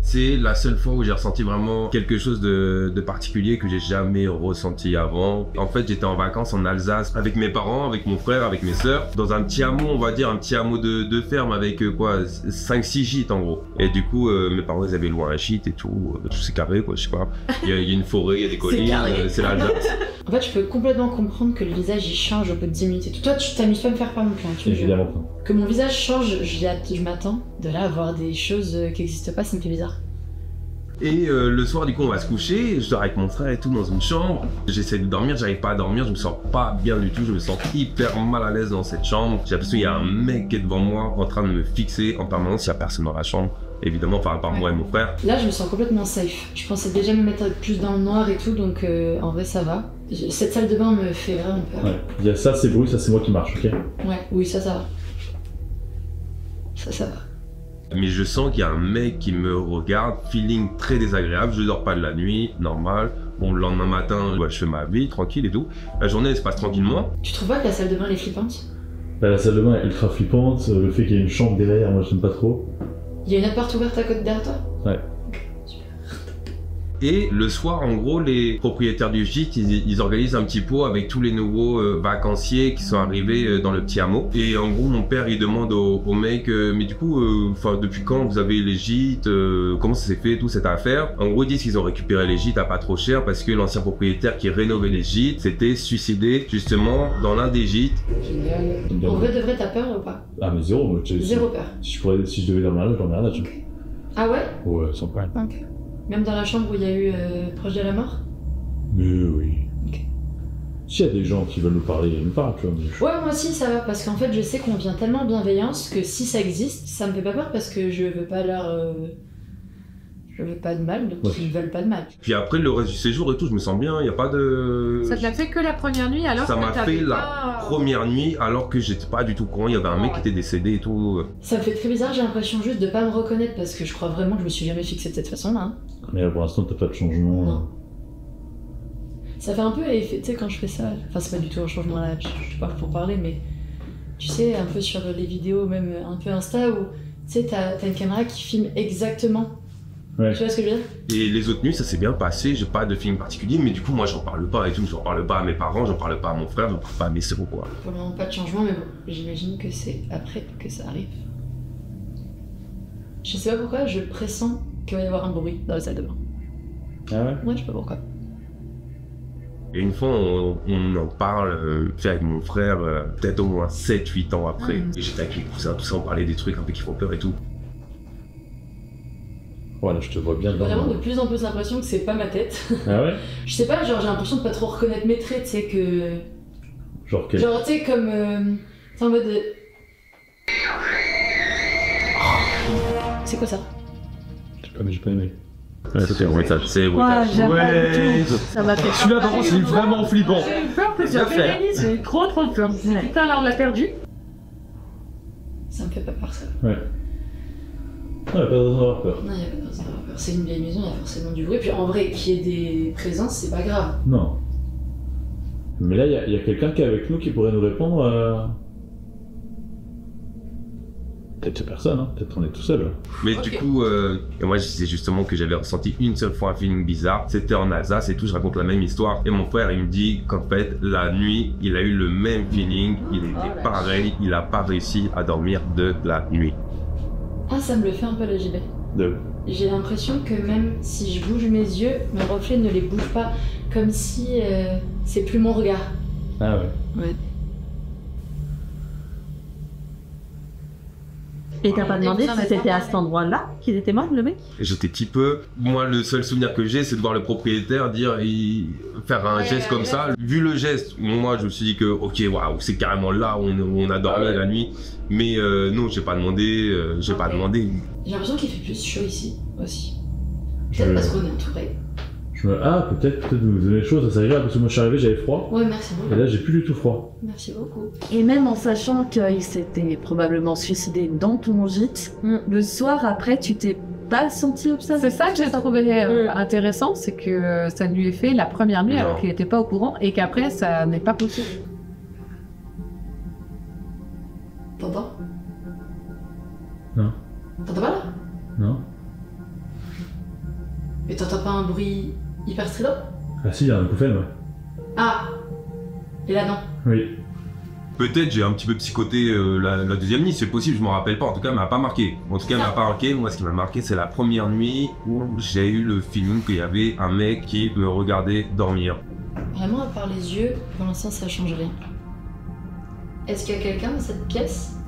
C'est la seule fois où j'ai ressenti vraiment quelque chose de particulier que j'ai jamais ressenti avant. En fait, j'étais en vacances en Alsace avec mes parents, avec mon frère, avec mes sœurs, dans un petit hameau, on va dire, un petit hameau de ferme avec quoi, 5-6 gîtes en gros. Et du coup, mes parents, ils avaient loué un gîte et tout c'est carré quoi, je sais pas. Il y a une forêt, il y a des collines, c'est l'Alsace. En fait, je peux complètement comprendre que le visage il change au bout de 10 minutes et tout. Toi, tu t'amuses pas à me faire peur non plus, hein, tu me jures. Évidemment pas. Que mon visage change, je m'attends. De là à voir des choses qui n'existent pas, ça me fait bizarre. Et le soir, du coup, on va se coucher. Je dors avec mon frère et tout dans une chambre. J'essaie de dormir, j'arrive pas à dormir, je me sens pas bien du tout. Je me sens hyper mal à l'aise dans cette chambre. J'ai l'impression qu'il y a un mec qui est devant moi en train de me fixer en permanence. Il y a personne dans la chambre, évidemment, par moi et mon frère. Là, je me sens complètement safe. Je pensais déjà me mettre plus dans le noir et tout, donc en vrai, ça va. Cette salle de bain me fait vraiment peur. Ouais. Il y a ça, c'est bruit, ça, c'est moi qui marche, ok? Ouais, oui, ça va. Ça va. Mais je sens qu'il y a un mec qui me regarde, feeling très désagréable, je dors pas de la nuit, normal. Bon, le lendemain matin, je fais ma vie, tranquille et tout. La journée, elle se passe tranquillement. Tu trouves pas que la salle de bain, elle est flippante? Bah, la salle de bain est ultra flippante, le fait qu'il y ait une chambre derrière, moi, j'aime pas trop. Il y a une autre porte ouverte à côté derrière toi? Ouais. Et le soir, en gros, les propriétaires du gîte, ils organisent un petit pot avec tous les nouveaux vacanciers qui sont arrivés dans le petit hameau. Et en gros, mon père, il demande au mec, mais du coup, depuis quand vous avez les gîtes, comment ça s'est fait, toute cette affaire. En gros, ils disent qu'ils ont récupéré les gîtes à pas trop cher parce que l'ancien propriétaire qui rénovait les gîtes s'était suicidé justement dans l'un des gîtes. Génial. En vrai, de vrai, t'as peur ou pas? Ah, mais zéro, moi. Zéro peur. Si je devais dormir là, je dormirais là, tu vois. Ah ouais? Ouais, sans problème. Ok. Même dans la chambre où il y a eu proche de la mort? Mais oui. Ok. S'il y a des gens qui veulent nous parler, ils nous parlent, tu vois. Ouais, moi aussi ça va, parce qu'en fait je sais qu'on vient tellement bienveillance que si ça existe, ça me fait pas peur parce que je veux pas leur... Je veux pas de mal, donc ils ne veulent pas de mal. Puis après, le reste du séjour et tout, je me sens bien, il n'y a pas de... Ça te l'a fait que la première nuit alors ça que m'a fait la première nuit alors que j'étais pas du tout courant, il y avait un mec qui était décédé et tout. Ça me fait très bizarre, j'ai l'impression juste de pas me reconnaître parce que je crois vraiment que je me suis jamais fixée de cette façon-là. Hein. Mais là, pour l'instant, t'as pas de changement. Non. Ça fait un peu l'effet, tu sais, quand je fais ça, enfin c'est pas du tout un changement là, je suis pas pour parler, mais tu sais, un peu sur les vidéos, même un peu Insta, où tu sais, t'as une caméra qui filme exactement. Ouais. Tu vois ce que je veux dire? Et les autres nuits, ça s'est bien passé, j'ai pas de feeling particulier, mais du coup, moi, j'en parle pas et tout, j'en parle pas à mes parents, j'en parle pas à mon frère, j'en parle pas à mes sœurs, quoi. Pour le moment, pas de changement, mais bon, j'imagine que c'est après que ça arrive. Je sais pas pourquoi, je pressens qu'il va y avoir un bruit dans la salle de bain. Ah ouais? Ouais, je sais pas pourquoi. Et une fois, on en parle, fait avec mon frère, peut-être au moins 7-8 ans après. Et j'étais avec mes cousins, tout ça, on parlait des trucs un peu qui font peur et tout. Voilà, je te vois bien J'ai dedans. vraiment de plus en plus l'impression que c'est pas ma tête. Ah ouais? Je sais pas, genre j'ai l'impression de pas trop reconnaître mes traits, tu sais que... Genre quel? Genre tu sais comme... c'est en mode... C'est quoi ça? J'ai pas aimé. Ouais, c'est un bruitage. C'est Ouais, j'aime pas du tout. Ça m'a fait Celui-là, par contre, c'est vraiment flippant. J'ai eu peur que j'ai fait. J'ai trop peur. Putain, alors on l'a perdu. Ça me fait pas peur ça. Ouais. Ouais, pas de raison d'avoir peur. Non, y a pas de raison d'avoir peur. C'est une vieille maison, y a forcément du bruit. Puis en vrai, qu'il y ait des présences, c'est pas grave. Non. Mais là, il y a quelqu'un qui est avec nous qui pourrait nous répondre. Peut-être personne, hein. Peut-être qu'on est tout seul. Mais du coup, et moi je disais justement que j'avais ressenti une seule fois un feeling bizarre, c'était en Alsace et tout, je raconte la même histoire. Et mon frère il me dit qu'en fait, la nuit, il a eu le même feeling, il était pareil, il a pas réussi à dormir de la nuit. Ah, ça me le fait un peu le gilet. De... J'ai l'impression que même si je bouge mes yeux, mes reflets ne les bougent pas, comme si c'est plus mon regard. Ah ouais. Ouais. Et t'as pas demandé si c'était à cet endroit-là qu'il était mort, le mec? J'étais petit peu. Moi, le seul souvenir que j'ai, c'est de voir le propriétaire faire un geste comme ça. Vu le geste, moi, je me suis dit que, ok, waouh, c'est carrément là où on a dormi la nuit. Mais non, j'ai pas demandé. J'ai l'impression qu'il fait plus chaud ici aussi. Peut-être parce qu'on est entouré. Ah, peut-être vous avez les choses, ça ira parce que moi je suis arrivé, j'avais froid. Ouais, merci beaucoup. Et là, j'ai plus du tout froid. Merci beaucoup. Et même en sachant qu'il s'était probablement suicidé dans ton gîte, le soir après, tu t'es pas senti observé? C'est ça que j'ai trouvé intéressant, c'est que ça lui est fait la première nuit alors qu'il était pas au courant et qu'après ça n'est pas possible. T'entends? Non. T'entends pas là? Non. Mais t'entends pas un bruit hyper strident? Ah si, il y a un couffaine, ouais. Ah! Et là non? Oui. Peut-être j'ai un petit peu psychoté la deuxième nuit, c'est possible, je m'en rappelle pas, en tout cas, elle m'a pas marqué. En tout cas, elle m'a pas marqué, moi ce qui m'a marqué, c'est la première nuit où j'ai eu le feeling qu'il y avait un mec qui me regardait dormir. Vraiment, à part les yeux, pour l'instant ça change rien. Est-ce qu'il y a quelqu'un dans cette pièce?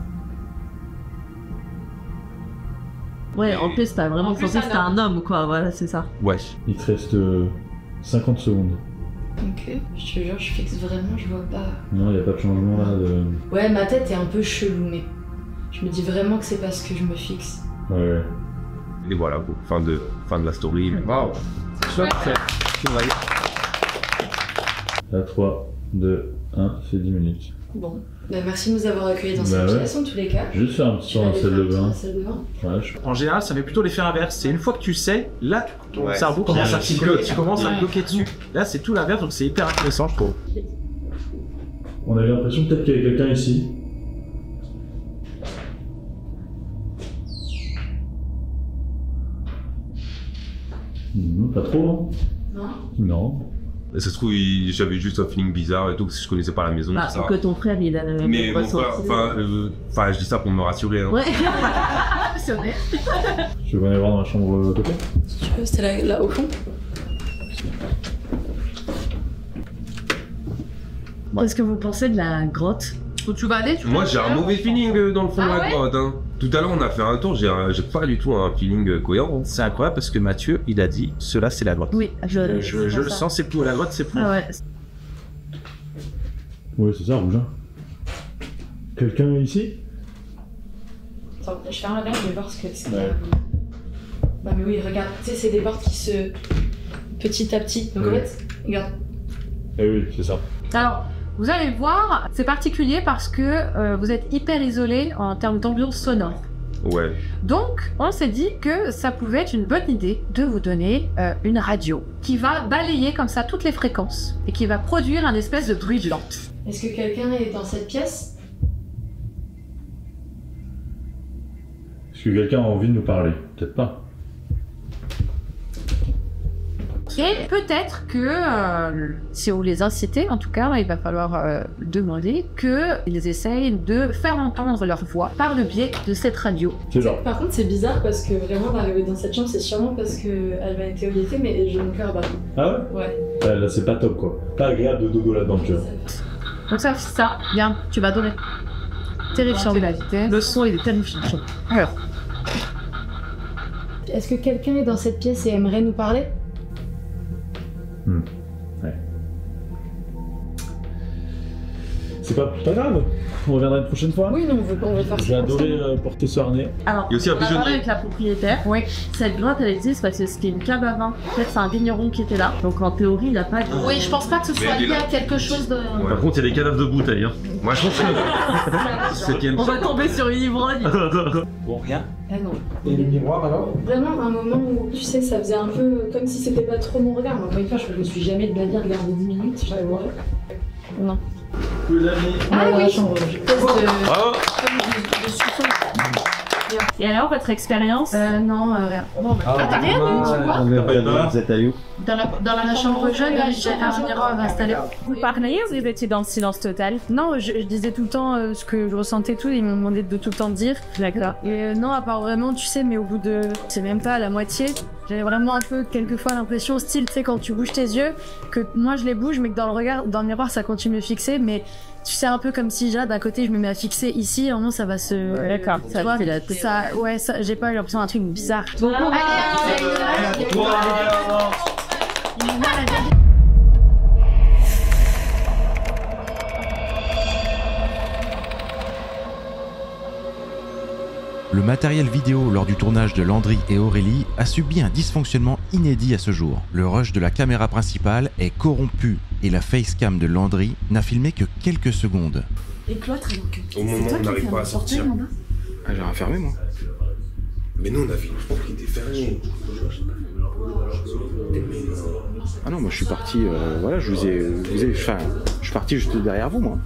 Ouais, en plus, t'as vraiment pensé que c'était un homme, quoi, voilà, c'est ça. Ouais. Il te reste 50 secondes. Ok, je te jure, je fixe vraiment, je vois pas. Non, il n'y a pas de changement là de... Ouais, ma tête est un peu chelou, mais je me dis vraiment que c'est parce que je me fixe. Ouais. Et voilà, bon, fin de la story. Waouh. À 3, 2, 1, c'est 10 minutes. Bon, bah merci de nous avoir accueillis dans cette pièce en tous les cas. Juste faire un petit tour dans la salle de bain. Ouais, en général, ça fait plutôt l'effet inverse. C'est une fois que tu sais, là, ton cerveau commence à psychoter, tu commences à bloquer dessus. Là, c'est tout l'inverse, donc c'est hyper intéressant, je trouve. On avait l'impression peut-être qu'il y avait quelqu'un ici. Pas trop, non? Non. Et ça se trouve, j'avais juste un feeling bizarre et tout, parce que je connaissais pas la maison. Bah, tout ça. que ton frère, il a le Mais mon frère, enfin, je dis ça pour me rassurer. Hein. Ouais, c'est vrai. Tu veux aller voir dans la chambre à côté? Si tu veux, c'était là au fond. Qu'est-ce que vous pensez de la grotte? Où tu vas aller? Moi, j'ai un mauvais feeling dans le fond de la grotte. Hein. Tout à l'heure, on a fait un tour, j'ai pas du tout un feeling cohérent. C'est incroyable parce que Mathieu, il a dit, cela c'est la grotte. Oui, je le sens, c'est plus la grotte, c'est plus. Ah ouais. Ouais, c'est ça, rouge. Quelqu'un ici? Attends, je ferme la verre, je vais voir ce que c'est. Ouais. Bah mais oui, regarde, tu sais, c'est des portes qui se... petit à petit. Donc en fait, regarde. Eh oui, c'est ça. Alors, vous allez voir, c'est particulier parce que vous êtes hyper isolé en termes d'ambiance sonore. Ouais. Donc, on s'est dit que ça pouvait être une bonne idée de vous donner une radio qui va balayer comme ça toutes les fréquences et qui va produire un espèce de bruit blanc. Est-ce que quelqu'un est dans cette pièce? Est-ce que quelqu'un a envie de nous parler? Peut-être pas. Et peut-être que, si vous les incitez, en tout cas, il va falloir demander qu'ils essayent de faire entendre leur voix par le biais de cette radio. Par contre, c'est bizarre parce que vraiment d'arriver dans cette chambre, c'est sûrement parce qu'elle va être éoliétée, mais j'ai mon cœur battu. Ah ouais? Ouais. Là, c'est pas top quoi. Pas agréable de dodo là-dedans, tu vois. Donc ça, bien, tu vas donner. Terrifiant. Le son, il est terrifiant. Alors. Est-ce que quelqu'un est dans cette pièce et aimerait nous parler? Ouais. C'est pas grave, on reviendra une prochaine fois. Oui, non, on veut faire ça. J'ai adoré porter ce harnais. Alors, Il y a aussi un on a pigeonnier. parlé avec la propriétaire. Oui. Cette grotte, elle existe parce que c'était une cave à vin. En fait, c'est un vigneron qui était là. Donc, en théorie, il n'a pas de... Oui, je pense pas que ce soit lié à quelque chose de... Ouais. Par contre, il y a des cadavres de bouteilles. Hein. Moi, je pense que On va tomber sur une ivrogne. Bon, rien. Ah non. Et le miroir alors? Vraiment, un moment où, tu sais, ça faisait un peu comme si c'était pas trop mon regard. Moi, une fois, je me suis jamais de ma vie regardé 10 minutes, j'avais voir. Non. Ah oui, Bravo. Et alors, votre expérience? Non, rien. Bon, t'as rien dit, tu vois? Vous êtes allé où? Dans la chambre jeune, j'ai un miroir installé. Vous parliez ou vous étiez dans le silence total? Non, je disais tout le temps ce que je ressentais tout, ils m'ont demandé de tout le temps dire. D'accord. Et non, à part vraiment, tu sais, mais au bout de... C'est même pas à la moitié. J'avais vraiment un peu, quelquefois, l'impression, style, tu sais, quand tu bouges tes yeux, que moi je les bouge, mais que dans le miroir, ça continue de me fixer, mais tu sais, un peu comme si, là, d'un côté, je me mets à fixer ici, en non, ça va se... D'accord. Tu vois, ça, j'ai pas eu l'impression d'un truc bizarre. Le matériel vidéo lors du tournage de Landry et Aurélie a subi un dysfonctionnement inédit à ce jour. Le rush de la caméra principale est corrompu et la facecam de Landry n'a filmé que quelques secondes. Et Cloître, au moment où on n'arrive pas à sortir. Ah, j'ai rien fermé moi. Mais nous, on avait une porte qui était fermée. Ah non, moi je suis parti, voilà, je suis parti juste derrière vous, moi.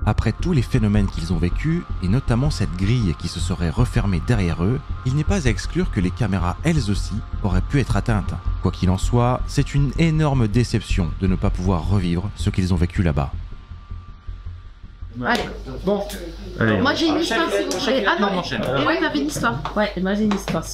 Après tous les phénomènes qu'ils ont vécus, et notamment cette grille qui se serait refermée derrière eux, il n'est pas à exclure que les caméras, elles aussi, auraient pu être atteintes. Quoi qu'il en soit, c'est une énorme déception de ne pas pouvoir revivre ce qu'ils ont vécu là-bas. Allez, bon. Allez. Moi j'ai une histoire si vous voulez. Ah non, ouais, t'avais une histoire. Ouais, moi j'ai une histoire.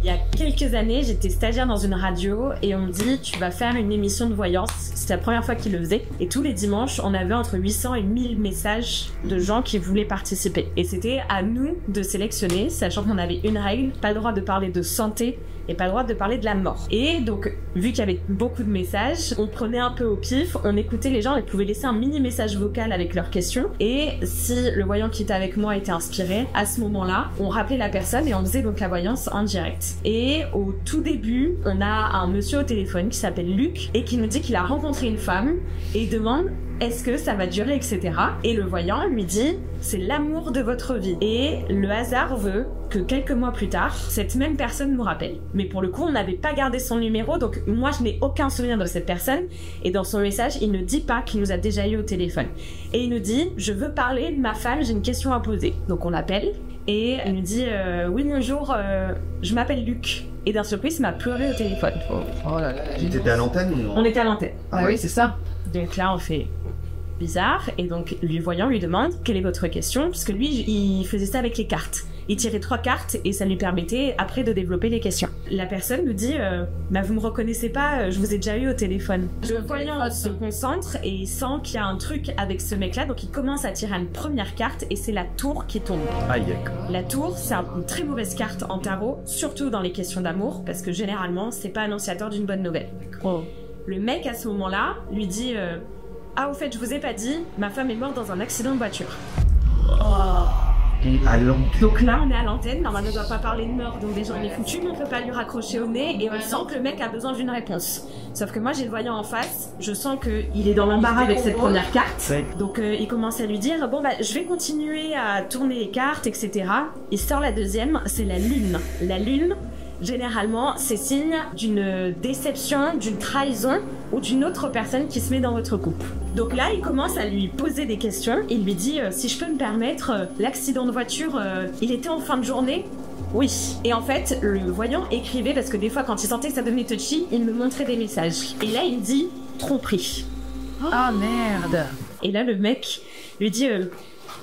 Il y a quelques années, j'étais stagiaire dans une radio et on me dit tu vas faire une émission de voyance. C'était la première fois qu'ils le faisaient. Et tous les dimanches, on avait entre 800 et 1000 messages de gens qui voulaient participer. Et c'était à nous de sélectionner, sachant qu'on avait une règle, pas le droit de parler de santé et pas le droit de parler de la mort. Et donc, vu qu'il y avait beaucoup de messages, on prenait un peu au pif, on écoutait les gens, ils pouvaient laisser un mini message vocal avec leurs questions. Et si le voyant qui était avec moi était inspiré, à ce moment-là, on rappelait la personne et on faisait donc la voyance en direct. Et au tout début, on a un monsieur au téléphone qui s'appelle Luc et qui nous dit qu'il a rencontré une femme et il demande est-ce que ça va durer, etc. Et le voyant lui dit c'est l'amour de votre vie. Et le hasard veut que quelques mois plus tard, cette même personne nous rappelle. Mais pour le coup, on n'avait pas gardé son numéro, donc moi je n'ai aucun souvenir de cette personne. Et dans son message, il ne dit pas qu'il nous a déjà eu au téléphone. Et il nous dit je veux parler de ma femme, j'ai une question à poser. Donc on l'appelle et il nous dit oui bonjour, je m'appelle Luc. Et d'un seul coup, il m'a pleuré au téléphone. Oh là là. T'étais à l'antenne ou... On était à l'antenne. Ah oui, c'est ça. Donc là, on fait bizarre. Et donc, lui voyant, lui demande quelle est votre question, parce que lui, il faisait ça avec les cartes. Il tirait 3 cartes et ça lui permettait après de développer les questions. La personne nous dit bah vous me reconnaissez pas, je vous ai déjà eu au téléphone. Le voyant se concentre et il sent qu'il y a un truc avec ce mec-là, donc il commence à tirer une première carte et c'est la tour qui tombe. Aïe. La tour, c'est une très mauvaise carte en tarot, surtout dans les questions d'amour, parce que généralement, c'est pas annonciateur d'une bonne nouvelle. Oh. Le mec à ce moment-là lui dit ah au fait je vous ai pas dit, ma femme est morte dans un accident de voiture. Oh. Donc là, on est à l'antenne, normalement on ne doit pas parler de meurtre, donc déjà on est foutu, mais on peut pas lui raccrocher au nez, et on sent que le mec a besoin d'une réponse. Sauf que moi j'ai le voyant en face, je sens qu'il est dans l'embarras avec cette première carte, donc il commence à lui dire, bon bah je vais continuer à tourner les cartes, etc. Il sort la deuxième, c'est la lune. La lune, généralement, c'est signe d'une déception, d'une trahison ou d'une autre personne qui se met dans votre couple. Donc là, il commence à lui poser des questions. Il lui dit, si je peux me permettre, l'accident de voiture, il était en fin de journée ? Oui. Et en fait, le voyant écrivait, parce que des fois, quand il sentait que ça devenait touchy, il me montrait des messages. Et là, il dit, tromperie. Ah merde. Et là, le mec lui dit,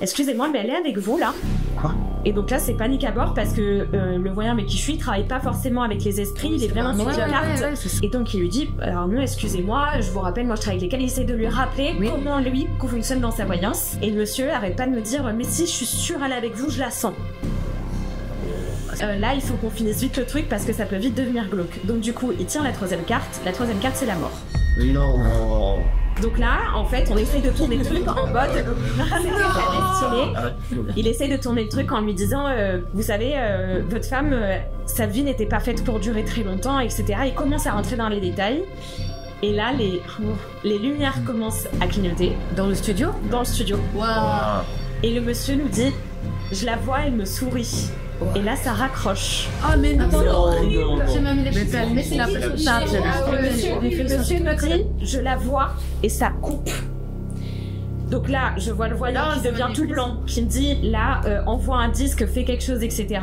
excusez-moi, mais elle est avec vous, là ? Quoi ? Et donc là, c'est panique à bord parce que le voyant avec qui je suis, il travaille pas forcément avec les esprits, il est vraiment sur la carte. Et donc il lui dit, alors non, excusez-moi, je vous rappelle, moi je travaille avec lesquels, il essaie de lui rappeler comment lui fonctionne dans sa voyance. Et le monsieur arrête pas de me dire, mais si, je suis sûre, elle est avec vous, je la sens. Là, il faut qu'on finisse vite le truc parce que ça peut vite devenir glauque. Donc du coup, il tient la troisième carte c'est la mort. Non. Donc là, en fait, on essaye de tourner le truc en mode... Il essaye de tourner le truc en lui disant vous savez, votre femme, sa vie n'était pas faite pour durer très longtemps, etc. Il commence à rentrer dans les détails. Et là, les lumières commencent à clignoter. Dans le studio ? Dans le studio. Wow. Et le monsieur nous dit, je la vois, elle me sourit. Et là, ça raccroche. Oh mais non, c'est horrible. J'ai même mais c'est la Le monsieur me dit, je la vois, et ça coupe. Donc là, je vois le voyant qui devient tout blanc, qui me dit, là, envoie un disque, fais quelque chose, etc.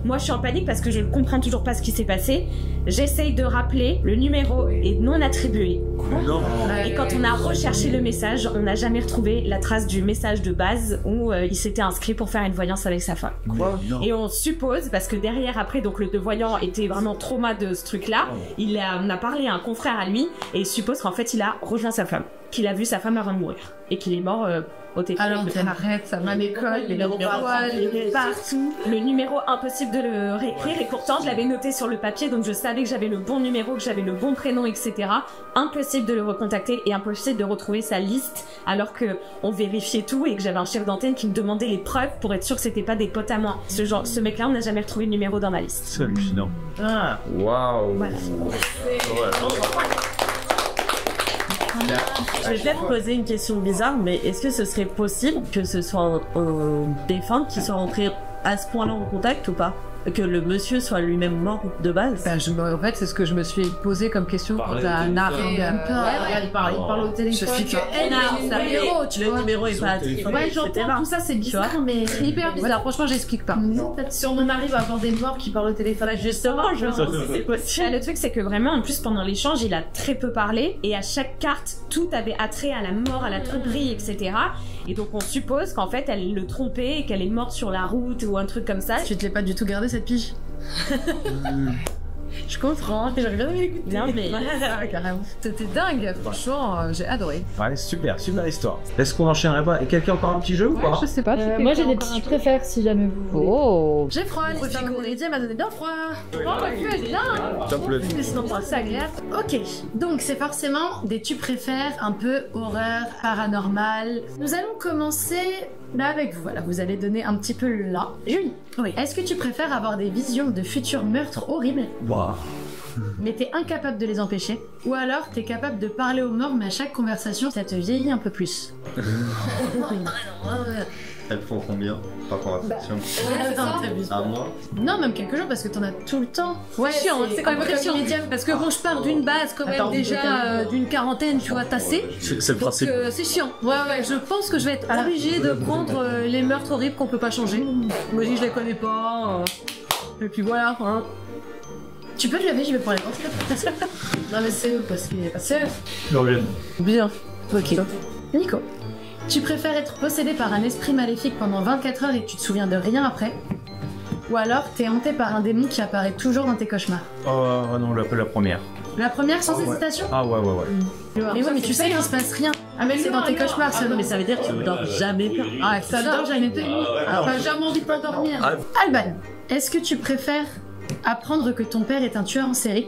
Moi, je suis en panique parce que je ne comprends toujours pas ce qui s'est passé. J'essaye de rappeler, le numéro est non attribué. Non. Et quand on a recherché le message, on n'a jamais retrouvé la trace du message de base où il s'était inscrit pour faire une voyance avec sa femme. Quoi ? Et on suppose, parce que derrière, après, donc le voyant était vraiment trauma de ce truc-là, on a parlé à un confrère à lui, et il suppose qu'en fait, il a rejoint sa femme, qu'il a vu sa femme avant de mourir, et qu'il est mort au téléphone. Alors, arrête, ça m'a l'école, les numéros partout. Le numéro, impossible de le réécrire, et pourtant, je l'avais noté sur le papier, donc je savais que j'avais le bon numéro, que j'avais le bon prénom, etc. Impossible de le recontacter et impossible de retrouver sa liste, alors que on vérifiait tout et que j'avais un chef d'antenne qui me demandait les preuves pour être sûr que c'était pas des potes à moi. Ce mec-là, on n'a jamais retrouvé le numéro dans ma liste. C'est hallucinant. Ah, waouh. Voilà. Je vais peut-être poser une question bizarre, mais est-ce que ce serait possible que ce soit un défunt qui soit rentré à ce point-là en contact ou pas ? Que le monsieur soit lui-même mort de base? En fait, c'est ce que je me suis posé comme question quand t'as narré. Regarde, il parle au téléphone. Je suis Le numéro est pas attribué. Ouais, j'entends tout ça, c'est bizarre, mais c'est hyper bizarre. Franchement, j'explique pas. Si on arrive à avoir des morts qui parlent au téléphone, justement, je pense que c'est possible. Le truc, c'est que vraiment, en plus, pendant l'échange, il a très peu parlé, et à chaque carte, tout avait attrait à la mort, à la tromperie, etc. Et donc, on suppose qu'en fait, elle le trompait, et qu'elle est morte sur la route ou un truc comme ça. Tu te l'es pas du tout gardé cette pige? Je comprends, j'aurais bien aimé l'écouter. Non, mais carrément. C'était dingue, franchement, j'ai adoré. Ouais, super histoire. Est-ce qu'on enchaînerait pas? Et quelqu'un encore un petit jeu ou pas? Je sais pas. Moi j'ai des petits préfères si jamais vous voulez. Oh. J'ai froid, l'histoire m'a donné bien froid. Oh, mais sinon, c'est agréable. Ok, donc c'est forcément des tu préfères un peu horreur, paranormal. Nous allons commencer là avec vous. Voilà, vous allez donner un petit peu là. Julie, oui. Est-ce que tu préfères avoir des visions de futurs meurtres horribles? Wow. Mais t'es incapable de les empêcher? Ou alors t'es capable de parler aux morts, mais à chaque conversation, ça te vieillit un peu plus? Elles font combien par conversation? À moi? Non, même quelques jours, parce que t'en as tout le temps. Ouais, c'est chiant, c'est quand même très immédiat. Parce que bon, je pars d'une base quand même déjà d'une quarantaine, tu vois, tassée. C'est le principe. C'est chiant. Ouais, je pense que je vais être obligée de prendre les meurtres horribles qu'on peut pas changer. Moi, je les connais pas. Et puis voilà, hein. Tu peux te lever, je vais prendre les portes. Non, mais c'est eux, parce qu'il est pas seul. Bien. Ok. Nico. Tu préfères être possédé par un esprit maléfique pendant 24 heures et tu te souviens de rien après? Ou alors t'es hanté par un démon qui apparaît toujours dans tes cauchemars? Oh non, la première. La première sans hésitation? Ah ouais. Mais oui, mais tu sais qu'il se passe rien. Ah mais c'est dans tes cauchemars ça. Mais ça veut dire que tu ne dors jamais plus. Ah, ça dort jamais plus. T'as jamais envie de pas dormir. Alban, est-ce que tu préfères apprendre que ton père est un tueur en série?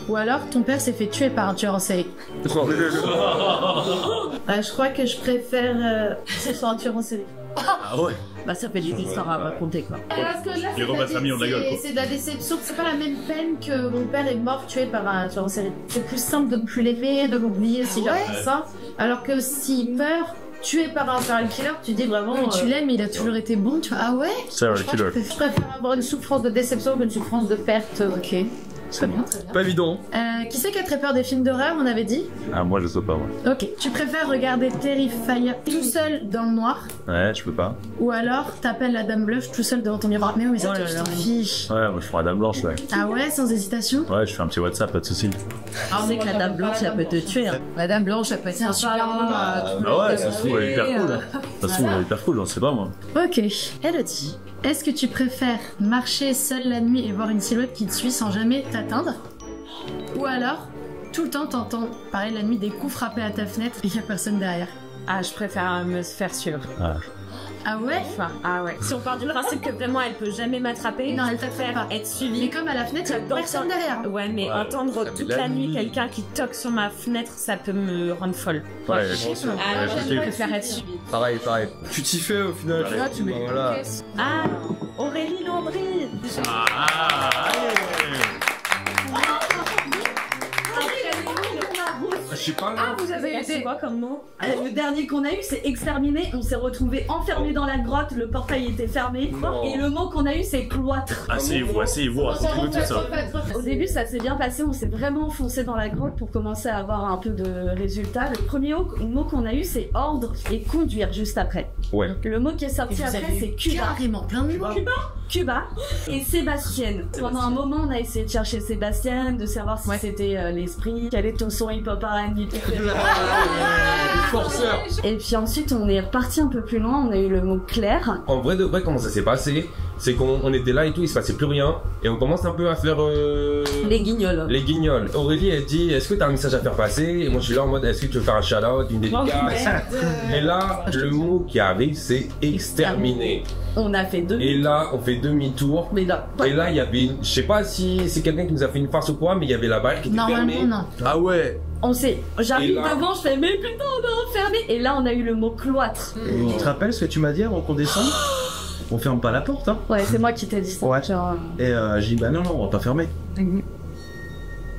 Ou alors ton père s'est fait tuer par un tueur en série? Je crois que je préfère que ce soit un tueur en série. Ah ouais. Bah ça fait des histoires à raconter quoi. Parce que là, Les Romains Samuel de la gueule, quoi. c'est de la déception. C'est pas la même peine que mon père est mort tué par un tueur en série. C'est plus simple de ne plus l'aimer, de l'oublier s'il a fait ça. Alors que s'il meurt tué par un serial killer, tu dis vraiment. Oui, tu l'aimes, il a toujours été bon, tu vois. Ah ouais? Serial killer. Je préfère avoir une souffrance de déception qu'une souffrance de perte. Ok. Très bien. Pas évident. Qui c'est qui a très peur des films d'horreur, on avait dit? Ah, moi je sais pas, moi. Ok. Tu préfères regarder Terrifier tout seul dans le noir? Ouais, je peux pas. Ou alors t'appelles la Dame Blanche tout seul devant ton miroir? Mais oui, mais ça te fiche. Ouais, moi je ferai la Dame Blanche, ouais. Ah ouais, sans hésitation? Ouais, je fais un petit WhatsApp, pas de soucis. Ah, on sait que la Dame Blanche, elle peut te tuer. Hein. La Dame Blanche, elle peut être un super Bah ouais, ça se trouve, elle est hyper cool. Ça se trouve, elle est hyper cool, on sait pas, moi. Ok. Elodie, est-ce que tu préfères marcher seule la nuit et voir une silhouette qui te suit sans jamais t'atteindre? Ou alors, tout le temps t'entends, pareil la nuit, des coups frappés à ta fenêtre et y a personne derrière? Ah, je préfère me faire suivre. Ah ouais? Ah ouais. Si on part du principe que vraiment elle peut jamais m'attraper, non, elle préfère pas être suivie. Mais comme à la fenêtre, il y a personne derrière. Ouais, mais entendre toute la nuit quelqu'un qui toque sur ma fenêtre, ça peut me rendre folle. Ouais, je préfère être suivie. Pareil. Tu t'y fais au final. Là, tu mets voilà. Ah, Aurélie Landry. Je sais pas. Ah, vous avez été quoi comme mot? Le dernier qu'on a eu, c'est exterminé. On s'est retrouvé enfermé dans la grotte. Le portail était fermé. Non. Et le mot qu'on a eu, c'est cloître. Asseyez-vous, racontez-nous tout ça. Au début, ça s'est bien passé. On s'est vraiment enfoncé dans la grotte pour commencer à avoir un peu de résultats. Le premier mot qu'on a eu, c'est ordre et conduire juste après. Ouais. Le mot qui est sorti après, c'est Cuba. Carrément plein de mots. Cuba et Sébastien. Pendant un moment, on a essayé de chercher Sébastien, de savoir si c'était l'esprit, quel est ton son hip-hop R&B préféré. Forceur. Et puis ensuite, on est reparti un peu plus loin, on a eu le mot clair. En vrai de vrai, comment ça s'est passé? C'est qu'on était là et tout, il se passait plus rien, et on commence un peu à faire les guignols. Les guignols. Aurélie, elle dit, est-ce que t'as un message à faire passer? Et moi je suis là en mode, est-ce que tu veux faire un shout-out, une dédicace? Et là, le mot qui arrive, c'est exterminer. On a fait Et là, on fait demi-tour. Mais là, et là, il y avait, je sais pas si c'est quelqu'un qui nous a fait une farce ou quoi, mais il y avait la balle qui était fermée. Non. Ah ouais. J'arrive là... devant, je fais mais putain, on est enfermé. Et là, on a eu le mot cloître. Tu te rappelles ce que tu m'as dit avant qu'on descende? On ferme pas la porte, hein? Ouais, c'est moi qui t'ai dit ça. Ouais. Et j'ai dit bah non, on va pas fermer.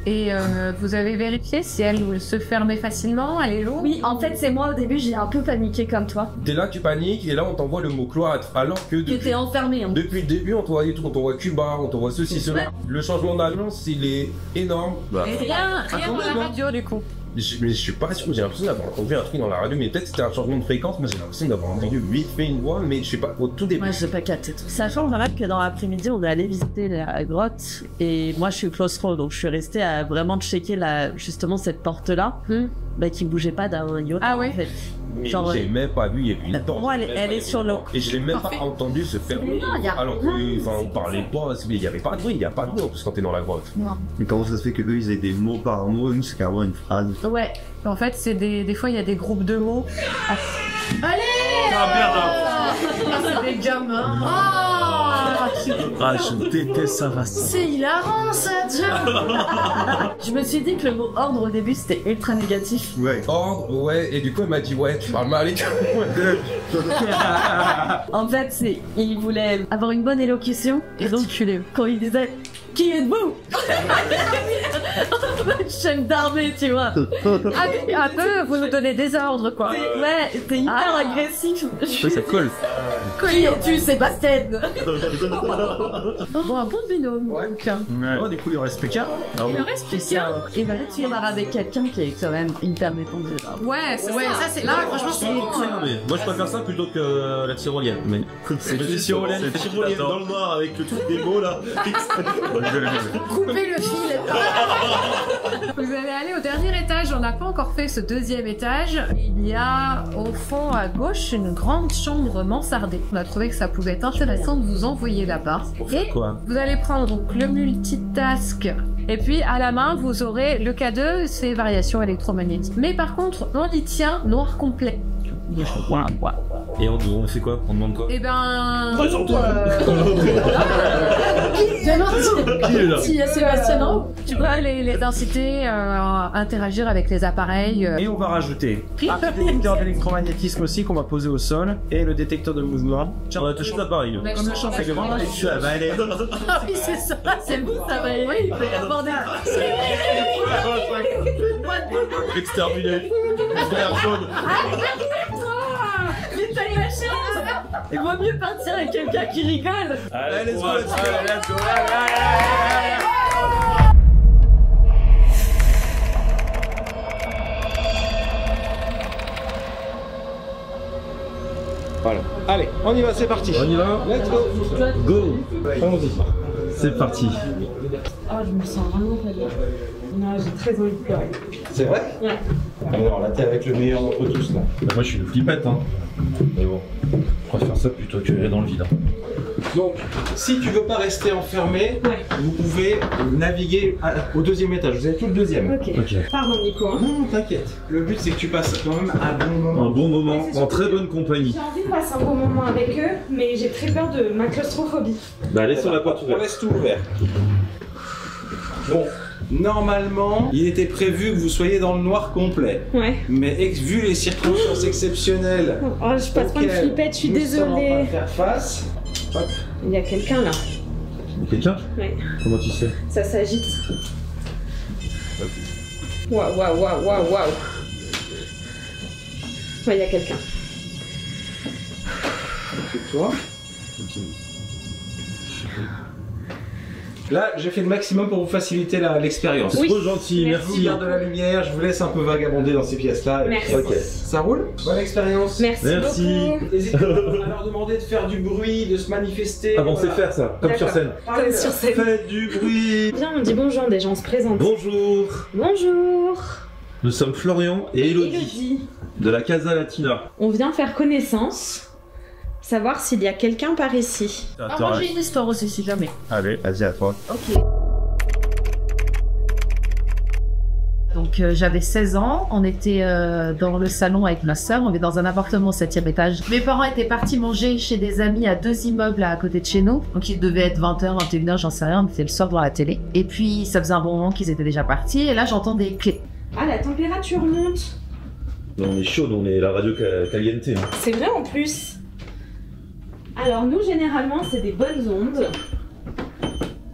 Et vous avez vérifié si elle se fermait facilement, elle est lourde? Oui, en fait, c'est moi au début, j'ai un peu paniqué comme toi. T'es là, tu paniques, et là, on t'envoie le mot cloître. Alors que Tu étais enfermé. Hein. Depuis le début, on t'envoie des trucs, on t'envoie Cuba, on t'envoie ceci, cela. Le changement d'annonce, il est énorme. Et rien dans la radio du coup. Mais je suis pas sûr, j'ai l'impression d'avoir entendu un truc dans la radio, mais peut-être c'était un changement de fréquence, mais j'ai l'impression d'avoir entendu vite fait une voix, mais je sais pas, au tout début. Moi, je sais pas capté. Sachant quand même que dans l'après-midi, on est allé visiter la grotte, et moi je suis claustro, donc je suis restée à vraiment checker justement cette porte-là, qui bougeait pas d'un iota. Ah ouais. En fait. Mais Genre, j'ai même pas vu, il y avait une porte. Moi, elle est sur l'eau. Et je l'ai même pas entendu se fermer. Alors que, enfin, on parlait pas, il y avait pas de bruit, il y a pas de bruit en plus quand t'es dans la grotte. Non. Mais comment ça se fait que eux ils aient des mots par mot, nous c'est carrément une phrase? Ouais. En fait, c'est des fois il y a des groupes de mots. Allez! C'est des gamins. Ah, je déteste ça, va. C'est hilarant ça, Dieu. Je me suis dit que le mot ordre au début c'était ultra négatif. Ouais. Ordre, ouais, et du coup elle m'a dit ouais, tu parles mal et tout. En fait, il voulait avoir une bonne élocution, et donc quand il disait qui êtes-vous? Chef d'armée, tu vois. Un peu, vous nous donnez des ordres, quoi. Ouais, t'es hyper agressif. Ouais, ça colle. Qui es-tu, Sébastien? Bon, un bon binôme. Ouais. Oh, du coup, il reste PK. Il reste PK. Et bah là, tu vas avec quelqu'un qui est quand même hyper détendu. Ouais, ça c'est là, franchement, c'est Moi, je préfère ça plutôt que la tyrolienne. Mais c'est une tyrolienne. La tyrolienne dans le noir avec le truc des mots là. Coupez le fil. Vous allez aller au dernier étage, on n'a pas encore fait ce deuxième étage. Il y a au fond à gauche une grande chambre mansardée. On a trouvé que ça pouvait être intéressant de vous envoyer là-bas. Et vous allez prendre donc le multitask. Et puis à la main, vous aurez le K2, ses variations électromagnétiques. Mais par contre, on y tient noir complet. Et on fait quoi? On demande quoi? Eh ben. Présente-toi. Qui est là? Si, il y a Sébastien, non? Tu peux les inciter à interagir avec les appareils. Et on va rajouter un petit détecteur d'électromagnétisme aussi qu'on va poser au sol et le détecteur de mouvement. On a touché l'appareil. Comme le champ, c'est que vraiment, Ça va aller. Ah oui, c'est ça, c'est bon, ça va aller. Oui, il peut y avoir des. Exterminé. Mais t'as eu la chance. Il vaut mieux partir avec quelqu'un qui rigole. Allez, let's go. Voilà. Allez, on y va, c'est parti. On y va. Let's go. Go. Allons-y. C'est parti. Ah, je me sens vraiment pas bien. Non, j'ai très envie de pleurer. C'est vrai? Ouais. Alors là, t'es avec le meilleur d'entre tous là. Bah, moi, je suis une flippette, hein. Mais bon, je préfère ça plutôt que dans le vide. Donc, si tu veux pas rester enfermé, vous pouvez naviguer au deuxième étage. Vous avez tout le deuxième. Ok. Pardon, Nico. Hein. Non, t'inquiète. Le but, c'est que tu passes quand même un bon moment. Un bon moment, en très bonne compagnie. J'ai envie de passer un bon moment avec eux, mais j'ai très peur de ma claustrophobie. Bah, laissons la porte ouverte. On laisse tout ouvert. Bon. Normalement, il était prévu que vous soyez dans le noir complet. Ouais. Mais vu les circonstances exceptionnelles, Oh, je passe pas une flippette, je suis désolée. Nous sommes en train de faire face. Hop. Il y a quelqu'un là. Quelqu'un? Ouais. Comment tu sais? Ça s'agite. Waouh, waouh, waouh, waouh, waouh. Ouais, il y a quelqu'un. C'est toi. Là, j'ai fait le maximum pour vous faciliter l'expérience. C'est trop gentil, merci. Garde de la lumière, je vous laisse un peu vagabonder dans ces pièces-là. Merci. Ok. Ça roule? Bonne expérience. Merci beaucoup. N'hésitez pas à leur demander de faire du bruit, de se manifester. Ah bon, c'est faire ça, comme sur scène. Comme sur scène. Faites du bruit. Viens, on dit bonjour déjà, on se présente. Bonjour. Bonjour. Nous sommes Florian et Elodie de la Casa Latina. On vient faire connaissance, savoir s'il y a quelqu'un par ici. Ah, moi j'ai une histoire aussi, si jamais. Allez, vas-y à toi. Ok. Donc j'avais 16 ans, on était dans le salon avec ma soeur, on était dans un appartement au 7e étage. Mes parents étaient partis manger chez des amis à 2 immeubles à côté de chez nous. Donc il devait être 20h, 21h, j'en sais rien, on était le soir devant la télé. Et puis ça faisait un bon moment qu'ils étaient déjà partis et là j'entends des clés. Ah, la température monte. On est chaud, on est la radio caliente. Hein. C'est vrai en plus. Alors nous, généralement, c'est des bonnes ondes.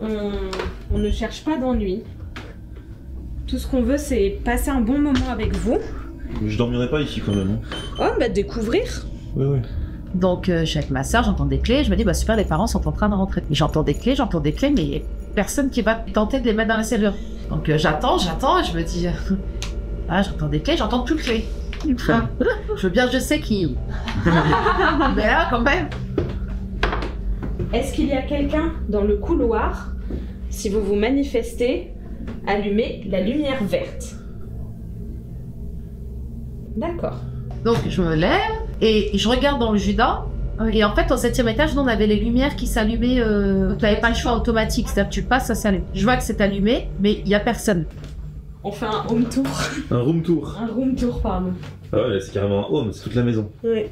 On ne cherche pas d'ennui. Tout ce qu'on veut, c'est passer un bon moment avec vous. Je dormirai pas ici quand même. Hein. Oh, bah découvrir. Oui. Donc je suis avec ma soeur, j'entends des clés, je me dis bah super, les parents sont en train de rentrer. Mais j'entends des clés, mais personne qui va tenter de les mettre dans la serrure. Donc j'attends, je me dis ah, j'entends des clés, j'entends plus de clés. Enfin, je sais qui. Mais là quand même. Est-ce qu'il y a quelqu'un dans le couloir? Si vous vous manifestez, allumez la lumière verte. D'accord. Donc je me lève et je regarde dans le Judas. Et en fait, au 7e étage, nous, on avait les lumières qui s'allumaient. Tu n'avais pas le choix automatique, c'est-à-dire que tu passes, ça s'allume. Je vois que c'est allumé, mais il n'y a personne. On fait un home tour. Un room tour. Un room tour, pardon. Ah ouais, c'est carrément un home, c'est toute la maison. Oui.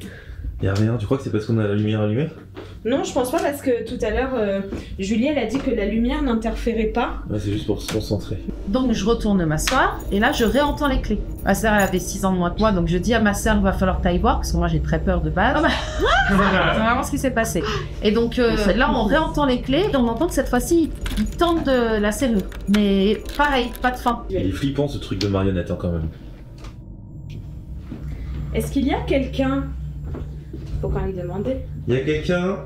Y'a rien, tu crois que c'est parce qu'on a la lumière allumée? Non, je pense pas parce que tout à l'heure, Julie, elle a dit que la lumière n'interférait pas. Ouais, c'est juste pour se concentrer. Donc je retourne m'asseoir et là je réentends les clés. Ma sœur elle avait 6 ans de moins que moi, donc je dis à ma sœur il va falloir que t'ailles voir parce que moi j'ai très peur de base. C'est vraiment ce qui s'est passé. Et donc là on réentend les clés et on entend que cette fois-ci ils tentent de la serrure. Mais pareil, pas de fin. Il est flippant ce truc de marionnette hein, quand même. Est-ce qu'il y a quelqu'un? Faut quand même demander. Il y a quelqu'un?